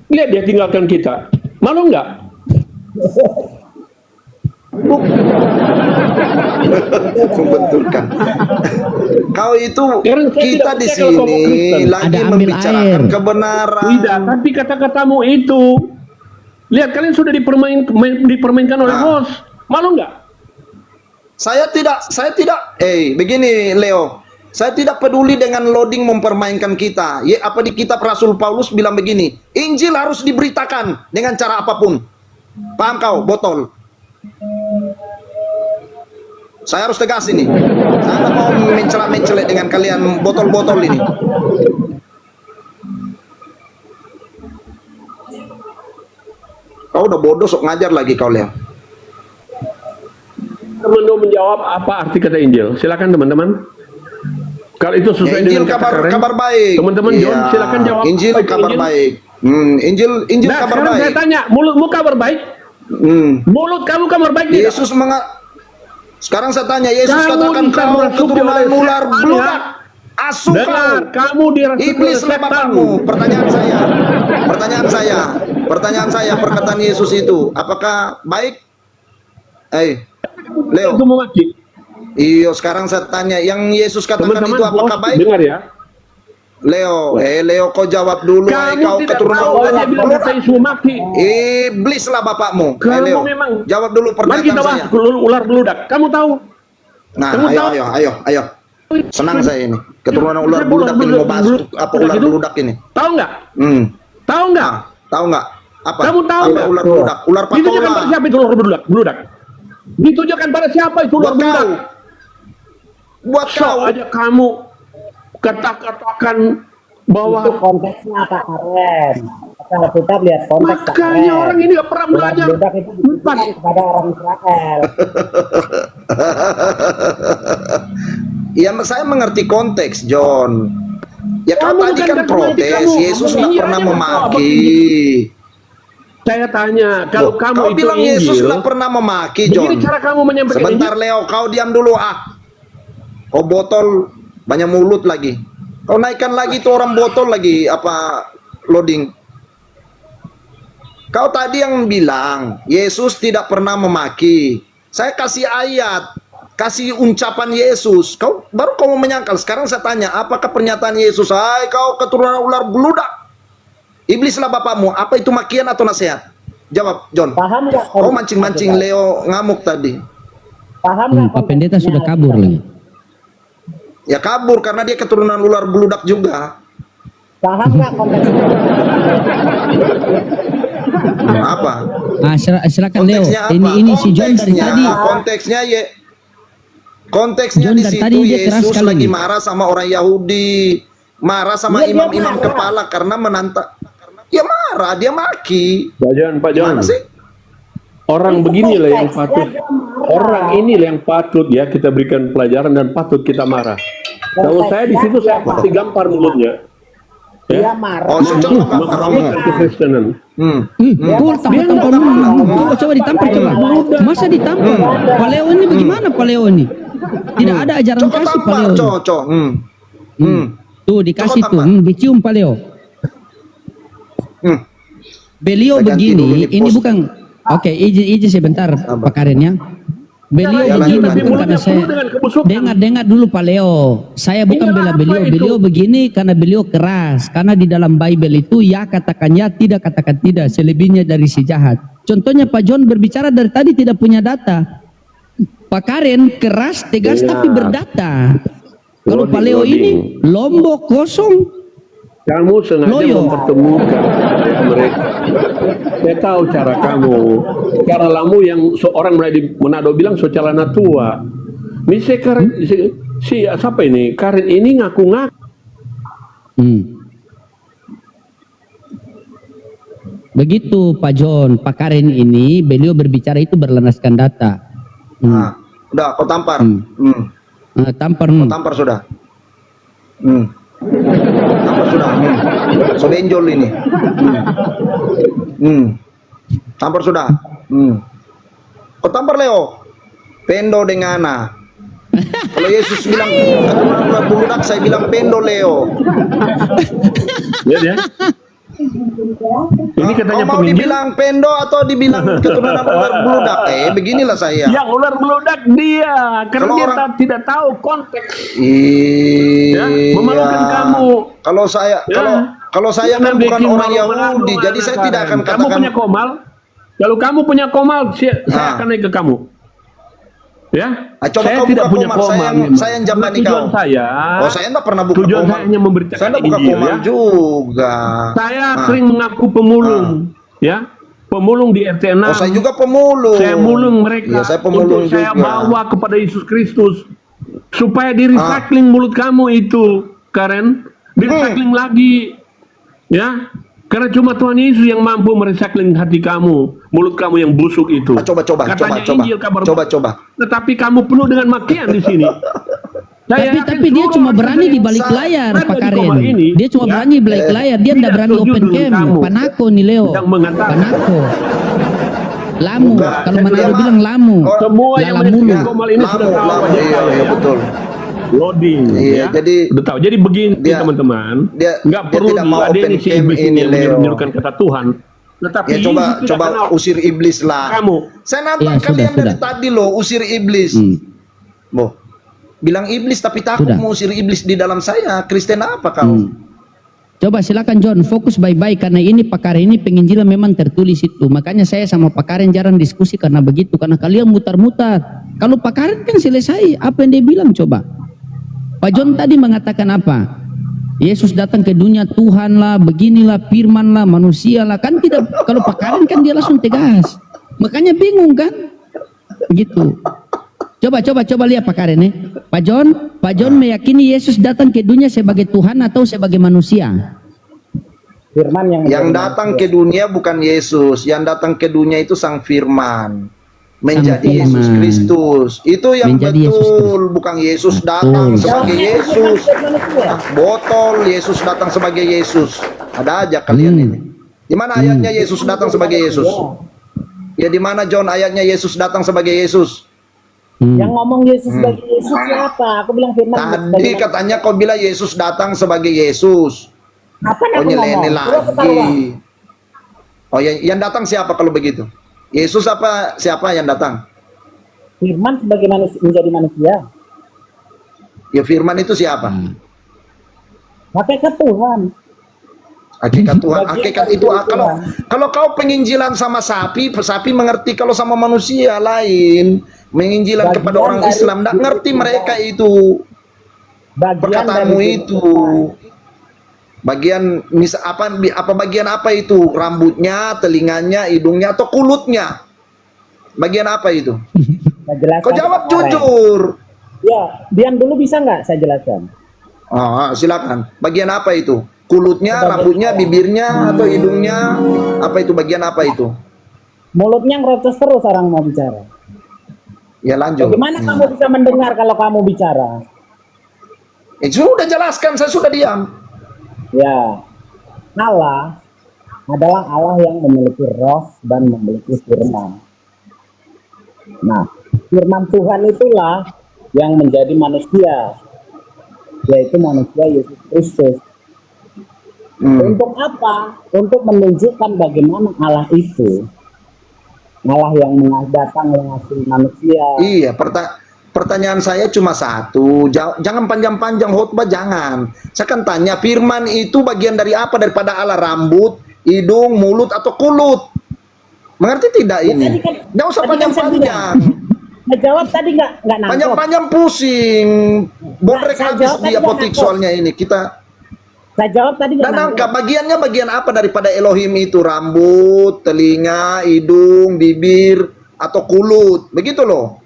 Lihat dia tinggalkan kita. Malu nggak? Membetulkan. Kau itu kita di sini lagi Ada ambil membicarakan air. kebenaran. Tidak, tapi kata-katamu itu. Lihat kalian sudah dipermainkan oleh host. Malu nggak? Saya tidak, begini Leo, saya tidak peduli dengan loading mempermainkan kita. Ya, apa di kitab Rasul Paulus bilang begini, Injil harus diberitakan dengan cara apapun. Paham kau, botol? Saya harus tegas ini. Saya tidak mau mencelak-mencelek dengan kalian botol-botol ini. Kau udah bodoh sok ngajar lagi kau, Leo. Teman-teman menjawab apa arti kata Injil? Silakan teman-teman. Kalau itu Ya, sesuai Injil dengan kata kabar keren, kabar baik. teman-teman Iya. John silakan jawab. Injil apa itu kabar Injil? baik. Injil Nah, kabar sekarang saya baik. tanya, mulutmu kabar baik? Mulut kamu kabar baik tidak? Yesus Sekarang saya tanya, Yesus Kamu katakan bisa kau merasuki keturunan oleh ular setan, beludak. ya? Asu Dengar, kau. kamu dirasuki Iblis oleh lah setan. bapakmu. Pertanyaan saya, perkataan Yesus itu apakah baik? Leo. Itu memaki. Iyo, sekarang saya tanya, yang Yesus katakan Teman-teman, itu apakah baik? dengar ya. Leo, Leo kau jawab dulu, Kamu kau tidak keturunan tahu ular dia bilang kata beludak. Yesus memaki. Iblis lah bapakmu. Kamu Leo, memang. jawab dulu Mari kita perkataan bahas saya. ular beludak. Kamu tahu? Nah, Kamu tahu? ayo. Senang saya ini. Keturunan ular Saya beludak ini mau bahas beludak apa ular itu? beludak ini? Tahu nggak? Hmm. Tahu nggak? Tahu nggak? Apa? Kamu tahu Apa nggak? ular beludak? Ular Ditujukan pada patola. siapa itu ular beludak? Ditujukan pada siapa itu ular Buat beludak? kau. Buat So kau. aja kamu katakan bahwa Itu konteksnya Pak Karen. Kalau kita lihat konteks Pak makanya Karen. orang ini nggak pernah Ular belajar. beludak itu ditujukan kepada orang Israel. Ya, saya mengerti konteks, John. Ya kau Kamu tadi bukan kan kan protes, kamu. Yesus Kamu nggak iya pernah aja, memaki. Saya tanya, kalau Loh, kamu kau itu bilang Injil, Yesus nggak pernah memaki, John. begini cara kamu menyampaikan Sebentar, Injil. Leo, kau diam dulu Kau botol banyak mulut lagi. Kau naikkan lagi tuh orang botol lagi apa loading. Kau tadi yang bilang Yesus tidak pernah memaki. Saya kasih ayat, kasih ucapan Yesus. Kau mau menyangkal. Sekarang saya tanya, apakah pernyataan Yesus, "Hai kau keturunan ular beludak, iblislah bapakmu," apa itu makian atau nasihat? Jawab, John. Paham nggak? Kau mancing-mancing Leo ngamuk tadi. Paham nggak? Pak Pendeta sudah kabur lagi. Ya kabur karena dia keturunan ular beludak juga. Paham nggak konteksnya? Apa? Silakan Leo. Konteksnya apa? Ini si John dari Konteksnya, tadi. konteksnya John di dari situ tadi dia keras Yesus sekali. lagi marah sama orang Yahudi, marah sama Iya, dia imam-imam marah. kepala karena menantang. Ya marah, dia maki. Pak John. Gimana sih? Orang beginilah yang konteksnya patut. dia marah. Orang inilah yang patut ya kita berikan pelajaran dan patut kita marah. Kalau saya di situ saya pasti gampar mulutnya. Dia marah. Oh, coba Memperlakukan kekristenan. Coba ditampar coba. Masa ditampar? Paleo ini bagaimana Paleo ini? Tidak ada ajaran Coba kasih tampar, Paleo. cocok. Tuh dikasih Coba tuh, tampar. dicium Paleo. Beliau Saya ganti dulu begini, nih ini post. bukan. Oke, izin sebentar Pak Karen ya. Beliau Ya, begini lanjut, bukan karena saya dengar dulu Pak Leo. Saya bukan Iya, bela apa beliau. itu? Beliau begini karena beliau keras. Karena di dalam Bible itu ya katakan ya, tidak katakan tidak. Selebihnya dari si jahat. Contohnya Pak John berbicara dari tadi tidak punya data. Pak Karen keras, tegas Iya. tapi berdata. Kalau Pak Leo Loading. ini lombok kosong. Kamu sengaja Loyo. mempertemukan mereka. Saya tahu cara kamu. Cara lamu yang seorang di Manado bilang so calana tua. Ini si siapa ini? Karen ini ngaku-ngaku. Begitu Pak John, Pak Karen ini beliau berbicara itu berlandaskan data. Nah, udah kau tampar. Tampar. Kau tampar sudah. Tampar sudah. So benjol ini. Tampar sudah. Kau tampar Leo. Pendo dengana. Kalau Yesus bilang keturunan ular beludak, saya bilang pendo Leo. Ya. Ini katanya Kau mau penginjil. dibilang pendo atau dibilang keturunan ular beludak? Beginilah saya. Yang ular beludak dia, karena Kalau dia orang- tidak tahu konteks. Iya. Memalukan kamu. Kalau saya kalau saya kan Jangan bukan bikin orang malu-malu Yahudi, anak jadi saya tidak akan Kamu katakan. punya komal. Kalau kamu punya komal, saya akan naik ke kamu. Ya, Coba saya kau tidak buka punya komal, komal. saya yang jambani Tujuan kau. saya, Saya enggak pernah buka tujuan komal. saya hanya memberitakan Saya enggak buka Injil, komal ya. juga. Saya sering mengaku pemulung, ya, pemulung di RT 6. Saya juga pemulung. Saya mulung mereka Iya, saya pemulung untuk saya juga. bawa kepada Yesus Kristus supaya di recycling mulut kamu itu, Karen, di recycling lagi, ya. Karena cuma Tuhan Yesus yang mampu meresaklin hati kamu, mulut kamu yang busuk itu. Coba. Katanya Injil kabar Coba. tetapi kamu penuh dengan makian di sini. Tapi dia cuma berani di balik layar, Pak Karen. Dia cuma berani di balik layar, dia tidak berani open cam. Panako nih Leo. Panako. Lamu. Kalau Manado bilang lamu. Semua yang mendengar Komal ini sudah tahu wajah saya, iya, betul. Loading, Iya, ya. jadi Udah tahu. Jadi begini dia- teman-teman, dia perlu tidak mau diladeni open si cam iblis ini, yang Leo. menirukan kata Tuhan. Tetapi Ya Yesus tidak coba kenal usir iblis lah. kamu. Saya nantang Ya, kalian sudah. dari tadi loh, usir iblis. Boh, bilang iblis tapi takut Sudah. mau usir iblis di dalam saya. Kristen apa kau? Coba silakan John, fokus baik-baik karena ini Pak Karen ini penginjilan memang tertulis itu. Makanya saya sama Pak Karen jarang diskusi karena begitu, karena kalian mutar-mutar. Kalau Pak Karen kan selesai, apa yang dia bilang coba? Pak John tadi mengatakan apa? Yesus datang ke dunia, Tuhan lah, beginilah, firman lah, manusia lah. Kan tidak, kalau Pak Karen kan dia langsung tegas. Makanya bingung kan? Begitu. Coba lihat Pak Karen nih. Pak John meyakini Yesus datang ke dunia sebagai Tuhan atau sebagai manusia? Firman Yang datang ke dunia bukan Yesus, yang datang ke dunia itu Sang Firman. Menjadi Sang Yesus Firman. Kristus. Itu yang Menjadi Yesus betul, bukan Yesus datang sebagai Yesus. Botol Yesus datang sebagai Yesus. Ada aja kalian ini. Di mana ayatnya Yesus datang sebagai Yesus? Ya di mana John ayatnya Yesus datang sebagai Yesus? Yang ngomong Yesus sebagai Yesus siapa? Aku bilang Firman. Tadi katanya kau bilang Yesus datang sebagai Yesus. Apa Oh aku nyelene ngomong? Coba ketawa. lagi. Oh yang datang siapa kalau begitu? Yesus apa siapa yang datang? Firman sebagai manusia, menjadi manusia. Ya Firman itu siapa? Hakikat Tuhan. Hakikat Tuhan. Hakikat itu kalau kau penginjilan sama sapi mengerti, kalau sama manusia lain menginjilan Bagian kepada orang dari Islam tidak ngerti mereka itu Bagian perkataanmu dari itu. Bagian apa bagian apa itu? Rambutnya, telinganya, hidungnya atau kulutnya? Bagian apa itu? Saya jelaskan Kau jawab ke Pak Karen. jujur. Ya, diam dulu bisa nggak saya jelaskan? Silakan. Bagian apa itu? Kulutnya, Bagian rambutnya, apa? bibirnya atau hidungnya? Apa itu bagian apa itu? Mulutnya ngerotos terus orang mau bicara. Ya lanjut. Bagaimana kamu bisa mendengar kalau kamu bicara? Sudah jelaskan, saya sudah diam. Ya, Allah adalah Allah yang memiliki roh dan memiliki firman. Nah, firman Tuhan itulah yang menjadi manusia, yaitu manusia Yesus Kristus. Untuk apa? Untuk menunjukkan bagaimana Allah itu, Allah yang datang mengasihi manusia. Iya, pertanyaan saya cuma satu. Jangan panjang-panjang khotbah, jangan. Saya kan tanya, firman itu bagian dari apa daripada Allah? Rambut, hidung, mulut atau kulut? Mengerti tidak ini? tadi kan- Nggak usah tadi kan saya panjang-panjang. Saya jawab tadi nggak nangkep. Panjang-panjang pusing. Bodrek saya habis jawab tadi diapotik nggak soalnya ini. Kita Saya jawab tadi nggak dan nangkep. angka bagiannya bagian apa daripada Elohim itu? Rambut, telinga, hidung, bibir, atau kulut. Begitu loh.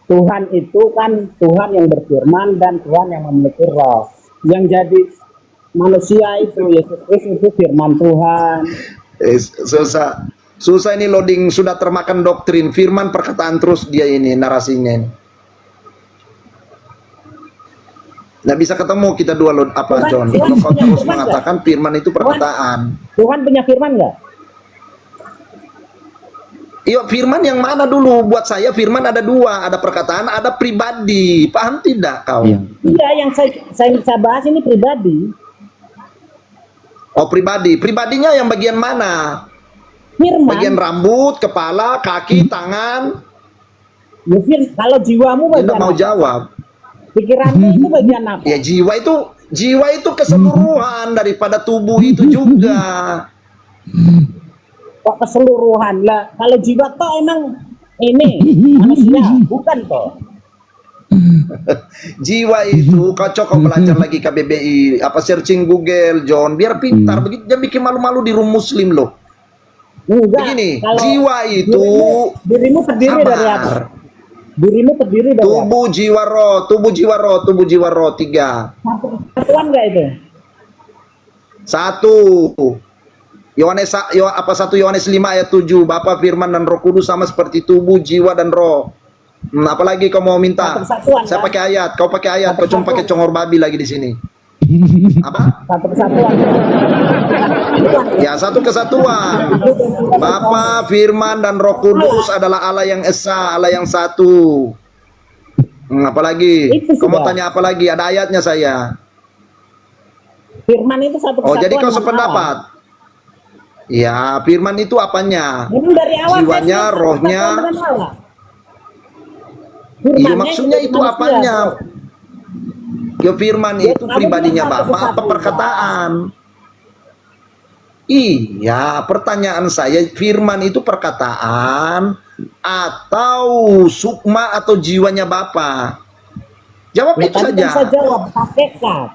Tuhan itu kan Tuhan yang berfirman dan Tuhan yang memiliki roh. Yang jadi manusia itu Yesus Kristus itu firman Tuhan. Susah ini loading, sudah termakan doktrin firman perkataan terus dia ini narasinya ini. Nggak bisa ketemu kita dua load apa John. Kalau kau terus mengatakan firman itu perkataan. Tuhan punya firman nggak? Iya, firman yang mana dulu? Buat saya firman ada dua, ada perkataan, ada pribadi. Paham tidak kau? Iya, yang saya bahas ini pribadi. Oh, pribadi. Pribadinya yang bagian mana? Firman. Bagian rambut, kepala, kaki, tangan. Ya, kalau jiwamu Dia bagian nggak mau apa? jawab. Pikiranmu itu bagian apa? Ya jiwa itu keseluruhan daripada tubuh itu juga. Kok keseluruhan lah? Kalau jiwa toh emang ini manusia, bukan toh? Jiwa itu kau belajar lagi KBBI, apa searching Google, John, biar pintar. Begitu jangan bikin malu-malu di room muslim loh. Enggak. Begini, Kalau jiwa itu dirimu terdiri dari apa? sabar. Dirimu terdiri dari apa? Tubuh, jiwa, roh, tiga. Satuan nggak itu? 1 Yohanes 5 ayat 7, Bapa, Firman dan Roh Kudus sama seperti tubuh, jiwa dan roh. Apalagi kau mau minta? Satu kesatuan, Saya kan? pakai ayat, kau pakai ayat, kau cuma pakai congor babi lagi di sini. Apa? Satu kesatuan. Ya, satu kesatuan. Bapa, Firman dan Roh Kudus adalah Allah yang esa, Allah yang satu. Apalagi? Itu Kau mau sudah. tanya apa lagi? Ada ayatnya saya. Firman itu satu Oh, kesatuan. jadi kau dengan Allah. sependapat? Ya, Firman itu apanya? Memang dari awal Jiwanya, saya satu rohnya. kesatuan dengan Allah. Iya, Firman-Nya maksudnya itu manusia. apanya? Ya, Firman Ya, itu kamu pribadinya bilang satu Bapa apa kesatuan. perkataan? Iya, pertanyaan saya, Firman itu perkataan atau sukma atau jiwanya Bapa? Jawab Ya, itu tadi saja. kan saya jawab hakikat.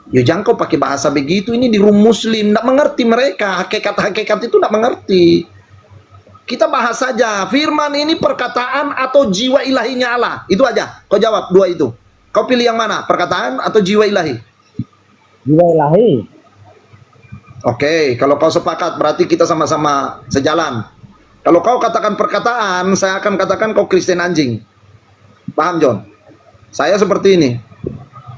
Ya, jangan kau pakai bahasa begitu, ini di rum muslim, tidak mengerti mereka, hakikat-hakikat itu tidak mengerti. Kita bahas saja, Firman ini perkataan atau jiwa ilahinya Allah, itu aja, kau jawab dua itu. Kau pilih yang mana, perkataan atau jiwa ilahi? Jiwa ilahi. Oke, kalau kau sepakat berarti kita sama-sama sejalan. Kalau kau katakan perkataan, saya akan katakan kau Kristen anjing. Paham, John? Saya seperti ini.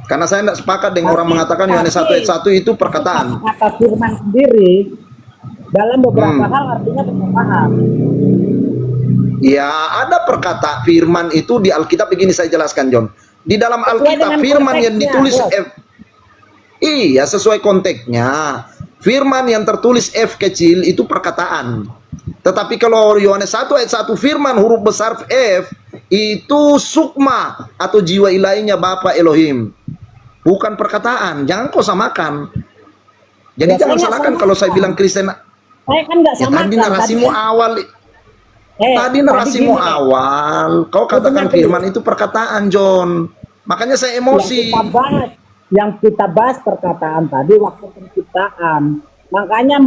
Karena saya tidak sepakat dengan orang mengatakan Yohanes 1 ayat 1 itu perkataan. Kata firman sendiri dalam beberapa hal artinya perkataan. Ya, ada perkata firman itu di Alkitab begini saya jelaskan, John. Di dalam Alkitab dengan firman yang konteksnya, ditulis Bos. F. Iya, sesuai konteksnya. Firman yang tertulis F kecil itu perkataan. Tetapi kalau Yohanes 1 ayat 1 firman huruf besar F itu sukma atau jiwa ilahinya Bapa Elohim. Bukan perkataan. Jangan kau samakan. Jadi Ya, jangan saya salahkan nggak kalau saya samakan. bilang Kristen. Saya kan nggak Ya, samakan. tadi narasimu kan- awal. Tadi narasimu awal, kau katakan dengar dulu. firman itu perkataan, John. Makanya saya emosi. Yang kita bahas perkataan tadi waktu penciptaan. Makanya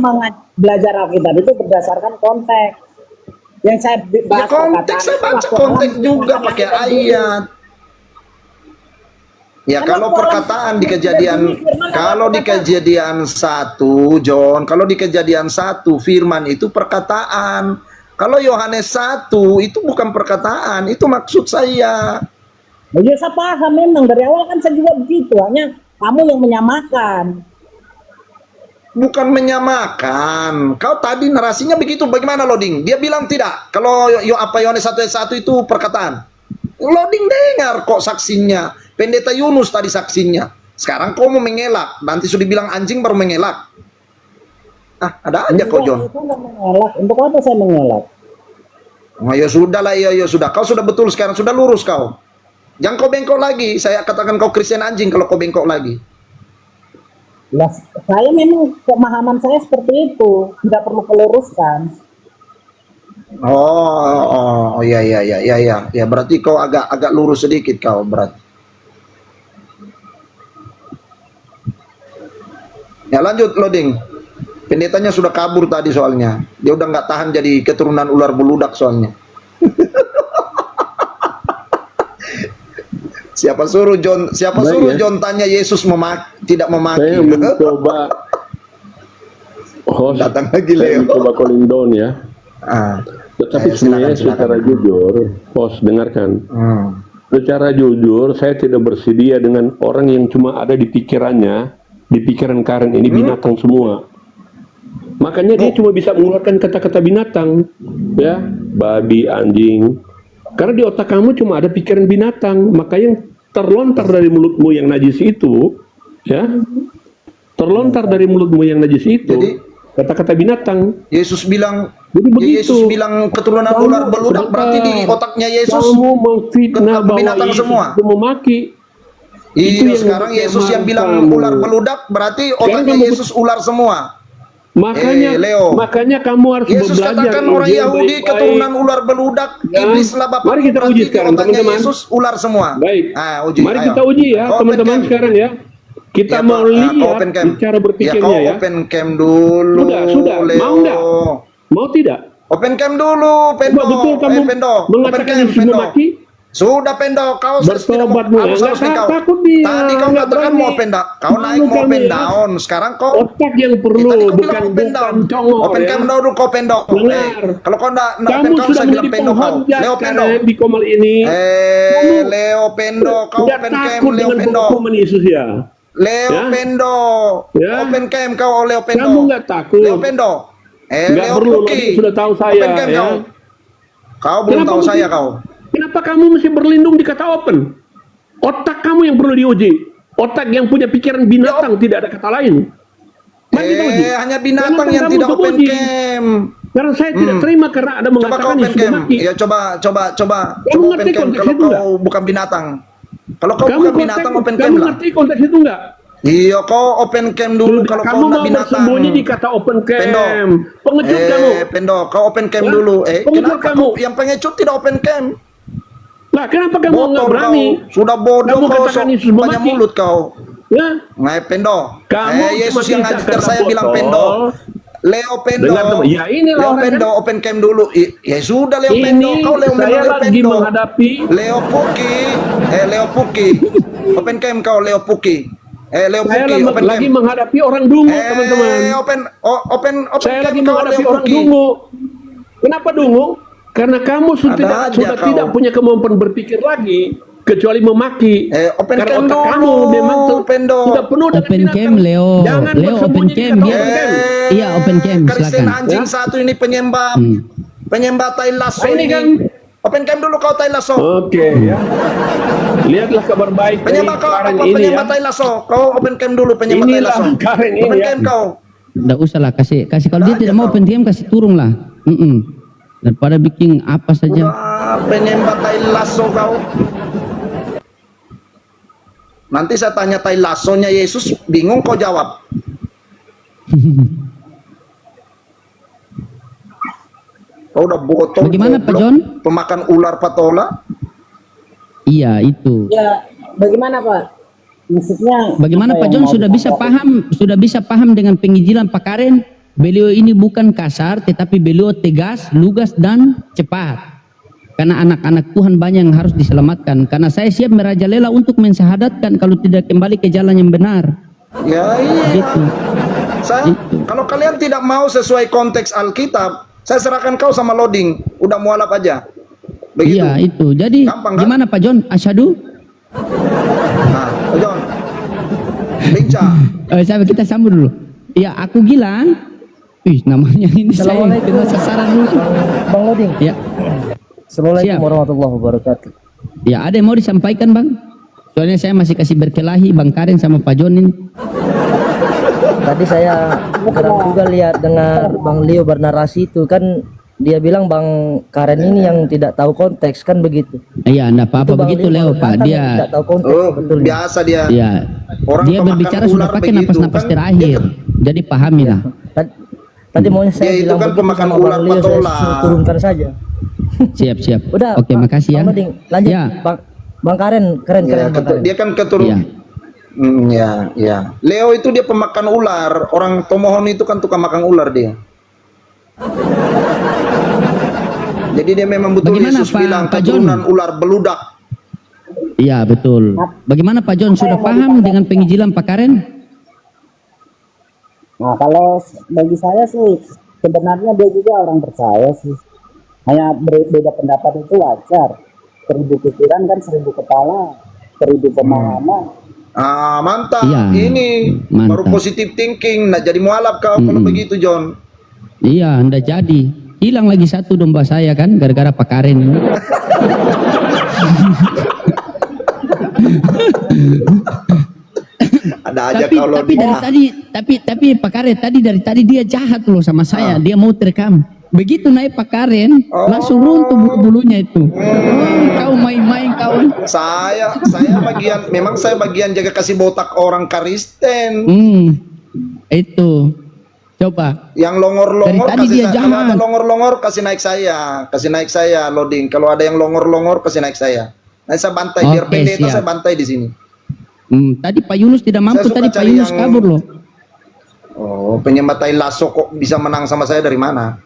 belajar Alkitab itu berdasarkan konteks. Yang saya Ya, bahas konteks saya itu baca waktu konteks Allah juga menciptakan pakai Alkitab dulu. ayat. Ya, kalau perkataan di kejadian 1, John, kalau di kejadian 1 firman itu perkataan. Kalau Yohanes 1 itu bukan perkataan, itu maksud saya. Ya, saya paham memang dari awal kan saya juga begitu. Hanya kamu yang menyamakan. Bukan menyamakan. Kau tadi narasinya begitu, bagaimana Loading? Dia bilang tidak. Kalau Yohanes 1 ayat 1 itu perkataan. Loading dengar kok saksinya. Pendeta Yunus tadi saksinya. Sekarang kau mau mengelak. Nanti sudah bilang anjing baru mengelak. Ah, ada aja kok, John. Saya nggak mengelak. Untuk apa saya mengelak? Oh, ya sudah lah, ya sudah. Kau sudah betul sekarang, sudah lurus kau. Jangan kau bengkok lagi. Saya katakan kau Kristen anjing kalau kau bengkok lagi. Lah, saya memang pemahaman saya seperti itu, tidak perlu meluruskan. Oh, ya. Ya, berarti kau agak lurus sedikit kau berarti. Ya, lanjut Loading. Pendetanya sudah kabur tadi soalnya. Dia udah nggak tahan jadi keturunan ular beludak soalnya. Siapa suruh John Baik, ya. John tanya Yesus tidak memaki. Saya mencoba host, Datang lagi, saya Leo. mencoba calling down ya. Ah, Tetapi silakan, sebenarnya secara jujur, host dengarkan. Secara jujur, saya tidak bersedia dengan orang yang cuma ada di pikirannya, di pikiran Karen ini binatang semua. Makanya dia cuma bisa mengeluarkan kata-kata binatang, ya, babi, anjing. Karena di otak kamu cuma ada pikiran binatang, maka yang terlontar dari mulutmu yang najis itu, ya, terlontar dari mulutmu yang najis itu, Jadi, kata-kata binatang. Yesus bilang Jadi begitu. Yesus bilang keturunan ular beludak, berarti di otaknya Yesus kamu memfitnah bahwa binatang Yesus semua. itu memaki. Itu Iya, yang sekarang membuat Yesus yang bilang kamu. ular beludak berarti Sekarang otaknya kamu- Yesus ular semua. Makanya, Leo. makanya kamu harus Yesus belajar katakan orang ujian Yahudi baik-baik. keturunan ular beludak, Ya. iblislah bapak. Mari kita uji sekarang, teman-teman. Yesus ular semua. Baik. Uji. Mari Ayo. kita uji ya, Kau teman-teman open cam. sekarang ya. Kita Ya, mau kau lihat open cam. cara berpikirnya kau ya. open cam dulu. Sudah. Leo. Mau enggak? Mau tidak? Open cam dulu, Pendo. Coba betul kamu Pendo. Open mengatakan cam, Yesus Pendo. memaki? Sudah Pendo, kau tidak mau, Bertobatmu, harus nggak nih kau. takut dia, Tadi kau nggak katakan berani. mau open down, kau naik Malu mau kami open ya. down. Sekarang kau Otak yang perlu, tadi kau bukan bilang open down. congol Open ya. cam dulu kau Pendo. Dengar. Kalau kau nggak open Kamu kau sudah saya bilang menjadi Pendo kau. penghujat Leo Pendo. Karen di Komal ini. Leo Pendo, kau Tidak open cam takut Leo dengan Pendo. penghukuman Yesus ya. Leo Ya. Pendo. Ya. Open cam kau Leo Pendo. Kamu nggak takut. Leo Pendo. Nggak Leo perlu, Puki. Lodi sudah tahu saya, Open cam ya. kau. Kau belum Kenapa tahu mesti- saya kau. Kenapa kamu mesti berlindung di kata open? Otak kamu yang perlu diuji. Otak yang punya pikiran binatang, tidak ada kata lain. Mari kita uji. Hanya binatang Jangankan yang kamu tidak untuk open uji. cam. Karena saya tidak terima karena ada Coba kau mengatakan open Yesus sudah cam. mati. Ya coba Kamu open ngerti cam konteks kalau itu kau nggak? bukan binatang. Kalau kau Kamu bukan konteks- binatang open cam kamu lah. ngerti konteks itu enggak? Iya kau open cam dulu kalau kau Kamu nggak mau binatang. bersembunyi di kata open cam. Pendo. Pengecut kamu. Pendo, kau open cam Hah? dulu. Pengecut Kenapa kamu. kau yang pengecut tidak open cam? Lah, kenapa kamu nggak Botol berani? kau. Sudah bodoh Kamu kau, katakan sok Yesus banyak mati. mulut kau. Ya, Ngai Pendo. Kamu Yesus cuma yang bisa ngajar kata saya bilang botol. Pendo. Leo Pendo. Dengar, teman. Ya, inilah Leo orang Pendo kan. open cam dulu. Ya sudah Leo Pendo. ini Kau Leo saya Leo lagi Pendo. menghadapi Leo Puki. Leo Puki. Open cam kau Leo Puki. Leo saya Puki open lagi cam. menghadapi orang dungu, teman-teman. Open Saya cam lagi kau menghadapi Leo orang Puki. dungu. Kenapa dungu? Karena kamu Ada sudah aja kau. tidak punya kemampuan berpikir lagi kecuali memaki. Open Karena cam otak dulu, kamu memang Pendo. sudah penuh dengan Open binatang. cam, Leo. Jangan Leo bersembunyi open di cam, kata dia- open cam. Iya, open cam, Kristen silakan. anjing Ya. satu ini penyembah. Penyembah tai lasso Nah, ini ini. kan. Open cam dulu kau tai lasso. Oke, ya. Lihatlah kabar baik dari Penyembah kau Karen apa ini ya. penyembah tai lasso. Kau open cam dulu penyembah tai Inilah lasso. Karen ini Open ya. cam kau. Nggak usah lah, kasih kalau dia Aja tidak mau kau. open cam kasih turun lah. Daripada bikin apa saja. Penyembah tai lasso kau. Nanti saya tanya tai lassonya Yesus, bingung kau jawab. Kau udah botol. Bagaimana, Pak goblok, John? Pemakan ular patola. Iya, itu. Ya, bagaimana Pak? Maksudnya Bagaimana apa Pak yang John mau sudah bisa paham dengan penginjilan Pak Karen? Beliau ini bukan kasar, tetapi beliau tegas, lugas dan cepat. Karena anak-anak Tuhan banyak yang harus diselamatkan. Karena saya siap merajalela untuk mensyahadatkan kalau tidak kembali ke jalan yang benar. Ya iya. Gitu. Kalau kalian tidak mau sesuai konteks Alkitab, saya serahkan kau sama loading. Udah mualaf aja. Begitu. Iya itu. Jadi Gampang, kan? gimana Pak John? Asyhadu? Nah, Pak John. Lincah. Kita sambut dulu. Ya aku Gilang. Namanya ini saya kena sasaran dulu. Bang Loding. Ya. Assalamualaikum Siap. warahmatullahi wabarakatuh. Ya ada yang mau disampaikan Bang? Soalnya saya masih kasih berkelahi Bang Karen sama Pak John ini. Tadi saya kurang juga lihat dengar Bang Leo bernarasi itu kan dia bilang Bang Karen ini yang tidak tahu konteks kan begitu. Iya, enggak apa-apa Itu Bang begitu Leo Leo Pak. datang yang Dia tidak tahu konteks Oh, betul. biasa dia. ya Orang dia pemakan berbicara ular sudah pakai begitu, napas-napas kan? terakhir. Jadi pahamilah. Tadi maunya saya Dia itu bilang kan begitu pemakan sama ular Bang Leo, saya patola. suruh turunkan saja. Siap. Udah. Oke, makasih ya. Bang Loding, lanjut. Ya. Bang Karen, keren Ya, Bang Karen. dia kan keturunan. Iya. Ya. Leo itu dia pemakan ular. Orang Tomohon itu kan tukang makan ular dia. Jadi dia memang betul Bagaimana, Yesus Pak- bilang Pak John? keturunan ular beludak. Iya, betul. Bagaimana Pak John sudah paham dengan penginjilan Pak Karen? Nah, kalau bagi saya sih sebenarnya dia juga orang percaya sih. Hanya beda pendapat itu wajar. 1000 pikiran kan 1000 kepala, 1000 pemahaman. Ah, mantap. Iya, Ini baru mantap. positive thinking. Nah, jadi mualaf kau kalau begitu, John. Iya, Anda jadi. Hilang lagi satu domba saya kan gara-gara Pak Karen ini. Ada aja tapi kalau dari tadi tapi Pak Karen dari tadi dia jahat loh sama saya. Dia mau terekam. Begitu naik Pak Karen, langsung runtuh bulu-bulunya itu. Kau main-main kawan. saya bagian memang saya bagian jaga kasih botak orang Kristen. Itu. Coba. Yang longor-longor Dari tadi kasih dia kalau ada jahat. longor-longor kasih naik saya loading. Kalau ada yang longor-longor kasih naik saya. Nah, saya bantai biar Oke, pendeta siap. saya bantai di sini. Tadi Pak Yunus tidak mampu, Saya suka tadi Pak cari Yunus yang- kabur loh. Oh, penyembah tai lasso kok bisa menang sama saya dari mana?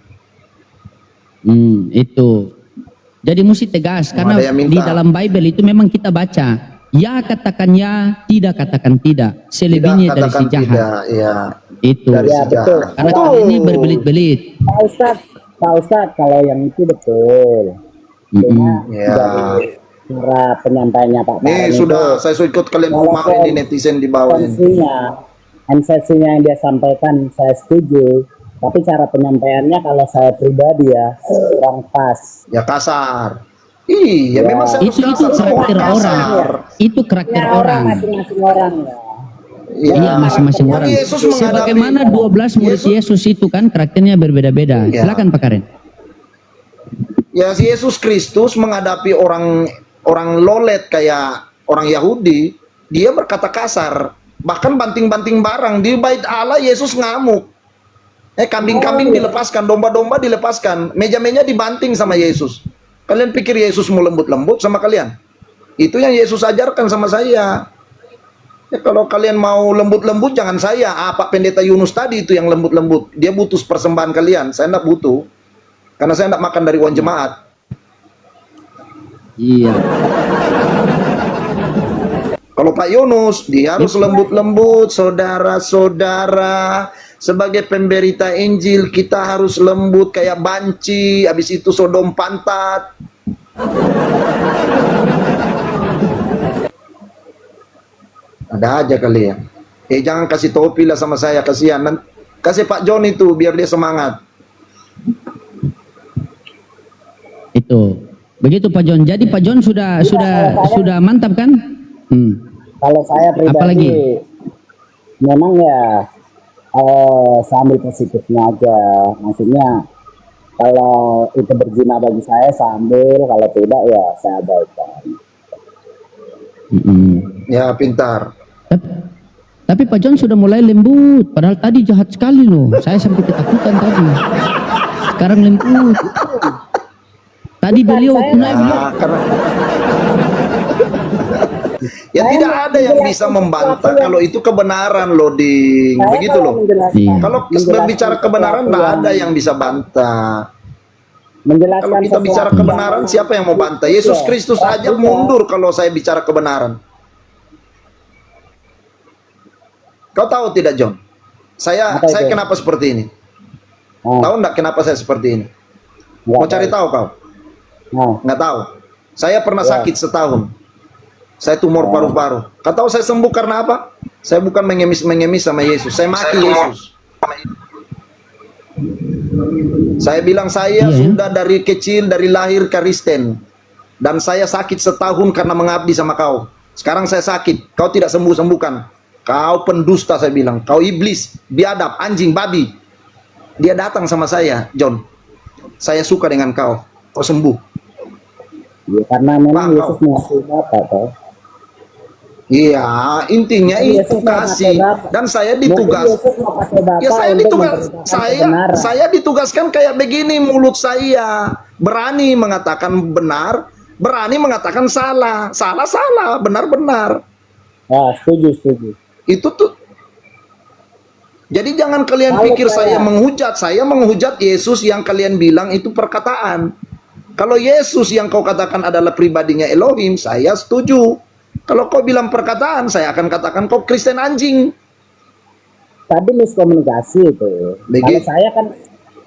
Itu. Jadi mesti tegas karena ada yang minta. di dalam Bible itu memang kita baca, ya katakan ya, tidak katakan tidak, selebihnya dari si katakan jahat. tidak, ya. Itu. Dari Ya si betul. jahat. Karena kali ini berbelit-belit. Pak Ustadz, kalau yang itu betul. Cuma Ya. dari cara penyampaiannya Pak Nih Karen sudah, itu, saya ikut kalian kemarin di netizen di bawah ini. MCC-nya yang dia sampaikan saya setuju, tapi cara penyampaiannya kalau saya pribadi ya kurang pas. Ya kasar. Iya, memang saya harus Itu kasar. Saya karakter kasar. orang. Itu karakter orang. Masing-masing orang ya. Iya, masing-masing Kan orang. Yesus menghadapi- Sebagaimana 12 murid Yesus itu kan karakternya berbeda-beda. Iya. Silakan Pak Karen. Ya, si Yesus Kristus menghadapi orang lolet kayak orang Yahudi, dia berkata kasar, bahkan banting-banting barang di bait Allah. Yesus ngamuk. Kambing-kambing dilepaskan, domba-domba dilepaskan, meja-meja dibanting sama Yesus. Kalian pikir Yesus mau lembut-lembut sama kalian? Itu yang Yesus ajarkan sama saya. Ya, kalau kalian mau lembut-lembut jangan saya. Pak Pendeta Yunus tadi itu yang lembut-lembut. Dia butuh persembahan kalian. Saya enggak butuh. Karena saya enggak makan dari uang jemaat. Iya. Kalau Pak Yunus, dia harus lembut-lembut, saudara-saudara. Sebagai pemberita Injil, kita harus lembut kayak banci, habis itu sodom pantat. Ada aja kali ya. Jangan kasih topi lah sama saya, kasihan. Kasih Pak John itu, biar dia semangat. Itu. Begitu Pak John. Jadi Pak John sudah mantap kan? Kalau saya pribadi, Apalagi? memang ya saya ambil positifnya aja. Maksudnya kalau itu berguna bagi saya ambil, kalau tidak ya saya abaikan. Ya, pintar. Tapi Pak John sudah mulai lembut. Padahal tadi jahat sekali loh. Saya sampai ketakutan tadi. Sekarang lembut. Tadi beliau naik Karena ya tidak ada yang bisa membantah kalau itu kebenaran loh, Ding. Begitu loh. Iya. Kalau berbicara kebenaran tidak ada yang bisa bantah. Menjelaskan Kalau kita bicara sesuatu kebenaran, siapa yang mau bantah? Yesus Kristus aja mundur kalau saya bicara kebenaran. Kau tahu tidak, John? Saya kenapa seperti ini? Tahu enggak kenapa saya seperti ini? Mau cari tahu kau? Nggak tahu. Saya pernah sakit setahun. Saya tumor paru-paru. Kau tahu saya sembuh karena apa? Saya bukan mengemis-mengemis sama Yesus. Saya maki Yesus. Saya bilang saya sudah dari kecil, dari lahir Kristen. Dan saya sakit setahun karena mengabdi sama kau. Sekarang saya sakit. Kau tidak sembuh-sembuhkan. Kau pendusta, saya bilang. Kau iblis, biadab, anjing, babi. Dia datang sama saya, John. Saya suka dengan kau. Kau sembuh. Ya, karena memang Yesus mengasihi Bapak, toh. Iya, intinya itu kasih. Dan saya ditugas. Ya saya ditugaskan kayak begini, mulut saya berani mengatakan benar, berani mengatakan salah, salah, benar. Setuju. Itu tuh. Jadi jangan kalian pikir saya menghujat Yesus yang kalian bilang itu perkataan. Kalau Yesus yang kau katakan adalah pribadinya Elohim, saya setuju. Kalau kau bilang perkataan, saya akan katakan kau Kristen anjing. Tadi miskomunikasi itu.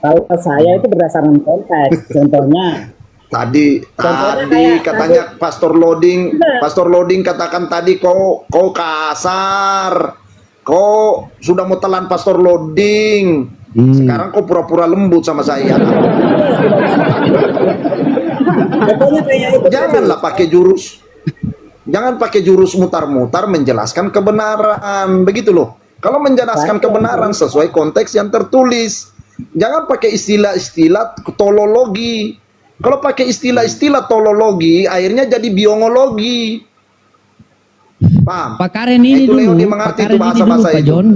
Kalau saya itu berdasarkan konteks. Contohnya Tadi katanya Pastor Loading katakan tadi kau kasar. Kau sudah mau telan Pastor Loading. Sekarang kau pura-pura lembut sama saya. Janganlah pakai jurus. Jangan pakai jurus mutar-mutar menjelaskan kebenaran. Begitu loh. Kalau menjelaskan kebenaran sesuai konteks yang tertulis. Jangan pakai istilah-istilah tolologi. Kalau pakai istilah-istilah tolologi, akhirnya jadi biongologi. Paham? Pak Karen ini itu dulu, Leoni mengerti itu Pak bahasa-bahasa itu. John.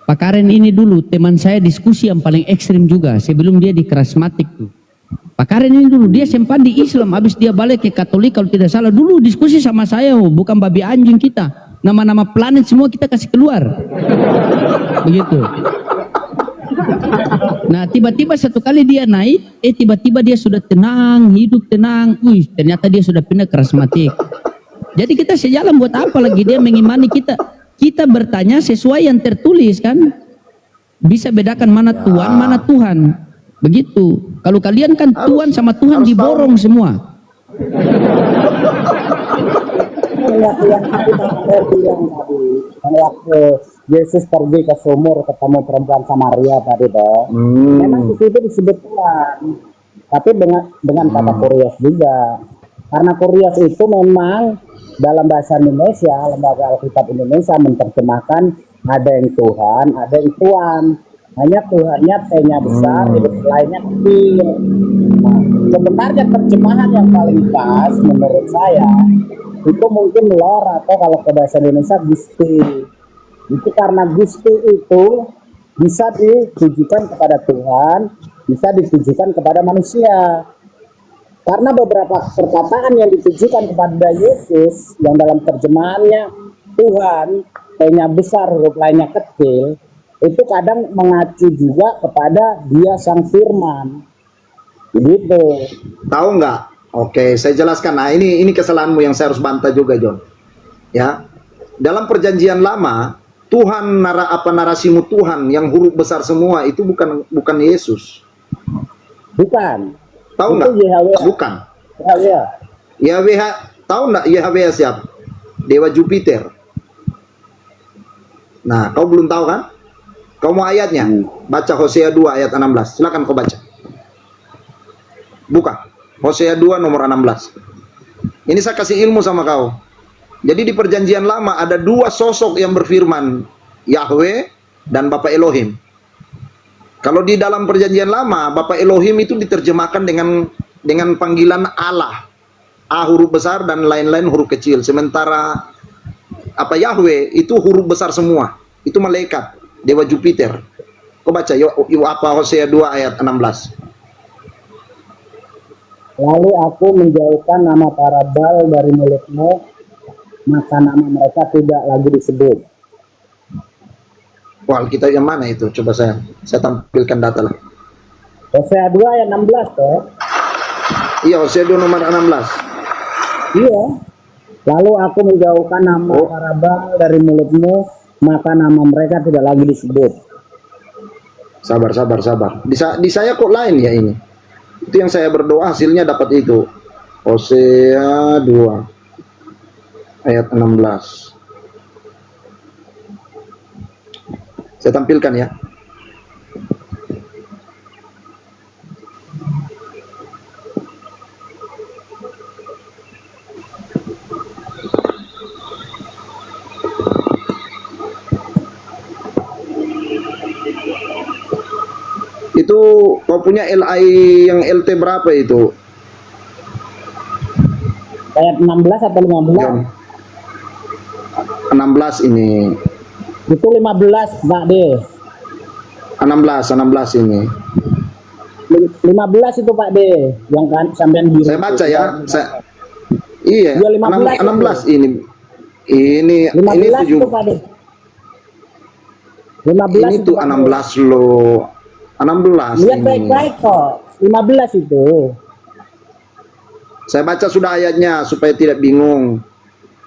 Pak Karen ini dulu teman saya diskusi yang paling ekstrim juga sebelum dia di karismatik tuh. Pak Karen ini dulu dia sempat di Islam, habis dia balik ke Katolik kalau tidak salah. Dulu diskusi sama saya, bukan babi anjing kita. Nama-nama planet semua kita kasih keluar. Begitu. Nah, tiba-tiba satu kali dia naik, tiba-tiba dia sudah tenang, hidup tenang. Wih, ternyata dia sudah pindah karismatik. Jadi kita sejalan buat apa lagi dia mengimani kita? Kita bertanya sesuai yang tertulis kan? Bisa bedakan mana Tuhan, mana Tuhan. Begitu. Kalau kalian kan Tuhan sama Tuhan diborong semua. Yang saya bilang tadi, waktu Yesus pergi ke sumur ketemu perempuan Samaria tadi toh, memang di situ disebut Tuhan, tapi dengan kata kurios juga, karena kurios itu memang dalam bahasa Indonesia, lembaga Alkitab Indonesia menerjemahkan ada yang Tuhan, ada yang Tuan. Hanya Tuhannya T-nya besar, lainnya kecil. Nah, sebenarnya terjemahan yang paling pas menurut saya itu mungkin Lord, atau kalau ke bahasa Indonesia Gusti. Itu karena Gusti itu bisa ditujukan kepada Tuhan, bisa ditujukan kepada manusia. Karena beberapa perkataan yang ditujukan kepada Yesus yang dalam terjemahannya Tuhan, T-nya besar, huruf lainnya kecil, itu kadang mengacu juga kepada Dia Sang Firman. Begitu. Tahu nggak? Oke, saya jelaskan. Nah, ini kesalahanmu yang saya harus bantah juga, John. Ya, dalam Perjanjian Lama, Tuhan narasimu Tuhan yang huruf besar semua itu bukan Yesus. Bukan. Tahu Itu nggak? Yahweh. Bukan. Yahweh. Yahweh, tahu nggak Yahweh siapa? Dewa Jupiter. Nah, kau belum tahu kan? Kau mau ayatnya? Baca Hosea 2 ayat 16. Silakan kau baca. Buka. Hosea 2 nomor 16. Ini saya kasih ilmu sama kau. Jadi di Perjanjian Lama ada dua sosok yang berfirman, Yahweh dan Bapa Elohim. Kalau di dalam Perjanjian Lama, Bapa Elohim itu diterjemahkan dengan panggilan Allah. A huruf besar dan lain-lain huruf kecil. Sementara Yahweh itu huruf besar semua. Itu malaikat, Dewa Jupiter. Kau baca apa Hosea 2 ayat 16. Lalu aku menjauhkan nama para Baal dari mulutmu, maka nama mereka tidak lagi disebut. Wah, Alkitab yang mana itu? Coba saya tampilkan data lah. Hosea 2 ayat 16 toh. Iya, Hosea 2 nomor 16. Iya. Lalu aku menjauhkan nama para Baal dari mulutmu, maka nama mereka tidak lagi disebut. Sabar. Di saya kok lain ya ini. Itu yang saya berdoa hasilnya dapat itu. Hosea 2 ayat 16. Saya tampilkan ya. Itu kau punya LI yang LT berapa itu? Ayat 16 atau 15? John. 16 ini. Itu 15 Pak D. 16 ini. 15 itu Pak D, yang kan sampean biru. Saya baca ya. Iya, Ya, 15 16 ini. Ini 15 7. itu Pak D. 15 Ini itu tuh Pak D. 16 loh. 16 Lihat ini. baik-baik kok. 15 itu. Saya baca sudah ayatnya supaya tidak bingung.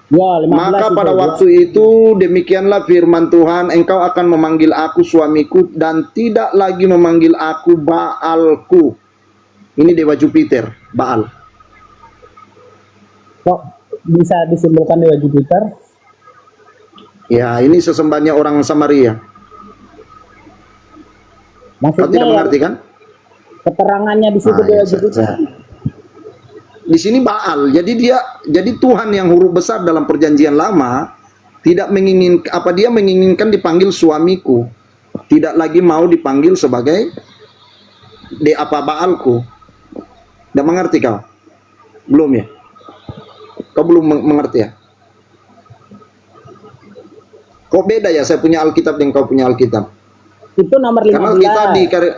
Ya, 15 Maka itu, pada ya. waktu itu demikianlah firman Tuhan, engkau akan memanggil aku suamiku dan tidak lagi memanggil aku Baalku. Ini Dewa Jupiter, Baal. Kok bisa disimpulkan Dewa Jupiter? Ya, ini sesembahannya orang Samaria. Kau Maksudnya tidak ya, mengerti kan? keterangannya di situ Ah, Dewa ya, Jupiter. Di sini Baal. Jadi Tuhan yang huruf besar dalam Perjanjian Lama tidak menginginkan dia menginginkan dipanggil suamiku. Tidak lagi mau dipanggil sebagai Baalku. Tidak mengerti kau? Belum ya? Kau belum mengerti ya? Kok beda ya saya punya Alkitab dan kau punya Alkitab? Itu nomor 15. Karena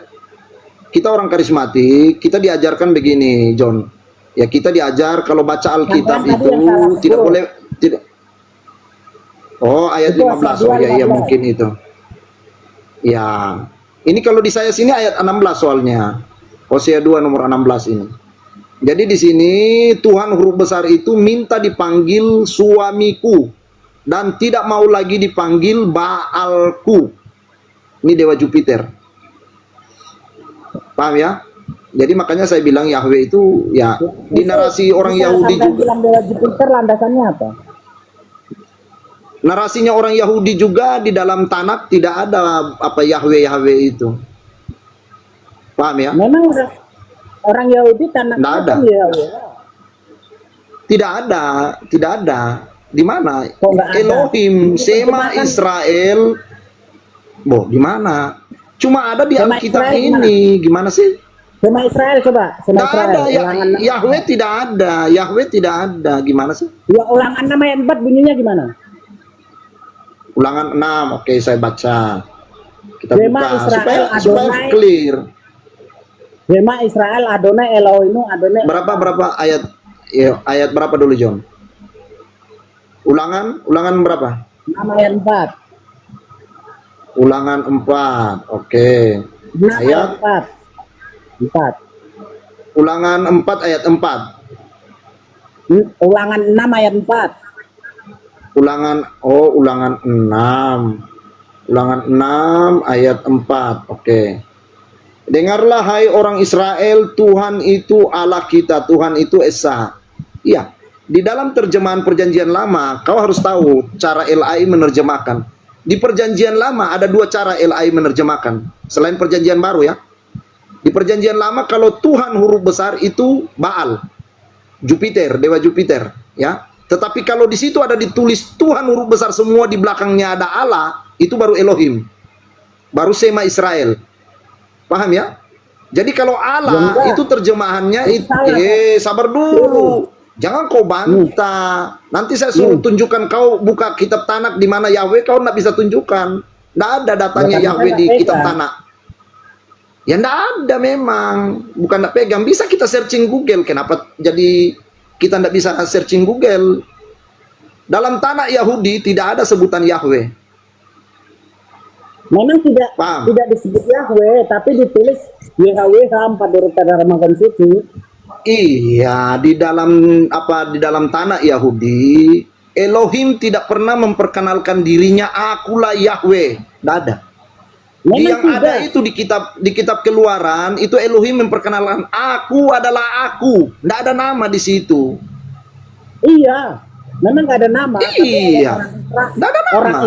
kita orang karismatik, kita diajarkan begini, John. Ya kita diajar kalau baca Alkitab Yang itu tadi yang salah, tidak Bro. boleh tidak. Oh, ayat Itu 15. Oh Hosea ya, 2, mungkin itu. Ya. Ini kalau di saya sini ayat 16 soalnya. Hosea 2 nomor 16 ini. Jadi di sini Tuhan huruf besar itu minta dipanggil suamiku dan tidak mau lagi dipanggil Baalku. Ini dewa Jupiter. Paham ya? Jadi makanya saya bilang Yahweh itu ya di narasi orang Yahudi juga. Bilang dewa Jupiter landasannya apa? Narasinya orang Yahudi juga di dalam Tanakh tidak ada apa Yahweh itu. Paham ya? Memang orang Yahudi tanah Nggak ada. Tidak ada. Di mana? Kok nggak ada? Elohim, Sema Israel. Boh, di mana? Cuma ada di Sema Alkitab Israel ini. Gimana sih? Sema Israel coba. Sema Nggak Israel. ada. Ulangan, Yahweh tidak ada. Yahweh tidak ada. Gimana sih? ya, ulangan 6 ayat 4 bunyinya gimana? Ulangan 6. Oke, saya baca. Kita Sema buka Israel, supaya Adonai. clear. Sema Israel Adonai Elohim Adonai. Berapa ayat? Ya, ayat berapa dulu, John? Ulangan berapa? 6 ayat 4. Ulangan 4. Oke. 6 ayat Ayat 4. Ulangan 4 ayat 4. Ulangan 6 ayat 4. Ulangan 6. Ulangan 6 ayat 4. Oke. Dengarlah hai orang Israel, Tuhan itu Allah kita, Tuhan itu Esa. Iya. Di dalam terjemahan Perjanjian Lama, kau harus tahu cara LAI menerjemahkan. Di Perjanjian Lama ada 2 cara LAI menerjemahkan, selain Perjanjian Baru ya. Di Perjanjian Lama kalau Tuhan huruf besar itu Baal, Jupiter, dewa Jupiter, ya. Tetapi kalau di situ ada ditulis Tuhan huruf besar semua di belakangnya ada Allah, itu baru Elohim, baru Sema Israel. Paham ya? Jadi kalau Allah itu terjemahannya itu, sabar dulu. Jangan kau bantah. Nanti saya suruh tunjukkan kau buka kitab Tanakh di mana Yahweh, kau nggak bisa tunjukkan. Nggak ada datanya Yahweh di kitab Tanakh. Ya nggak ada memang. Bukan nggak pegang. Bisa kita searching Google. Kenapa jadi kita nggak bisa searching Google? Dalam Tanakh Yahudi tidak ada sebutan Yahweh. Memang tidak Paham? tidak disebut Yahweh, tapi ditulis YHWH 4 huruf tanda ramakan suci. Iya, di dalam Tanakh Yahudi, Elohim tidak pernah memperkenalkan dirinya akulah Yahweh. Tidak ada. Yang ada itu di kitab Keluaran, itu Elohim memperkenalkan aku adalah aku. Tidak ada nama di situ. Iya, memang nggak ada nama. Iya. Nggak ada nama.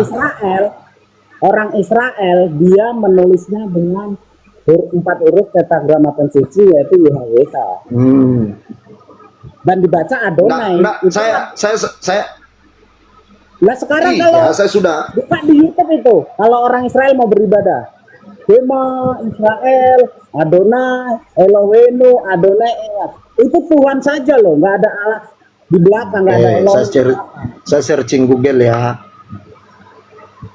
Orang Israel dia menulisnya dengan 4 huruf tetragramaton suci yaitu YHWH. Dan dibaca Adonai. Saya Nah sekarang iya, kalau saya sudah buka di YouTube itu, kalau orang Israel mau beribadah, Shema Israel, Adonai, Eloheinu, Adonai, itu Tuhan saja loh, nggak ada Allah di belakang, nggak ada Elohim. saya searching Google ya,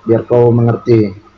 biar kau mengerti.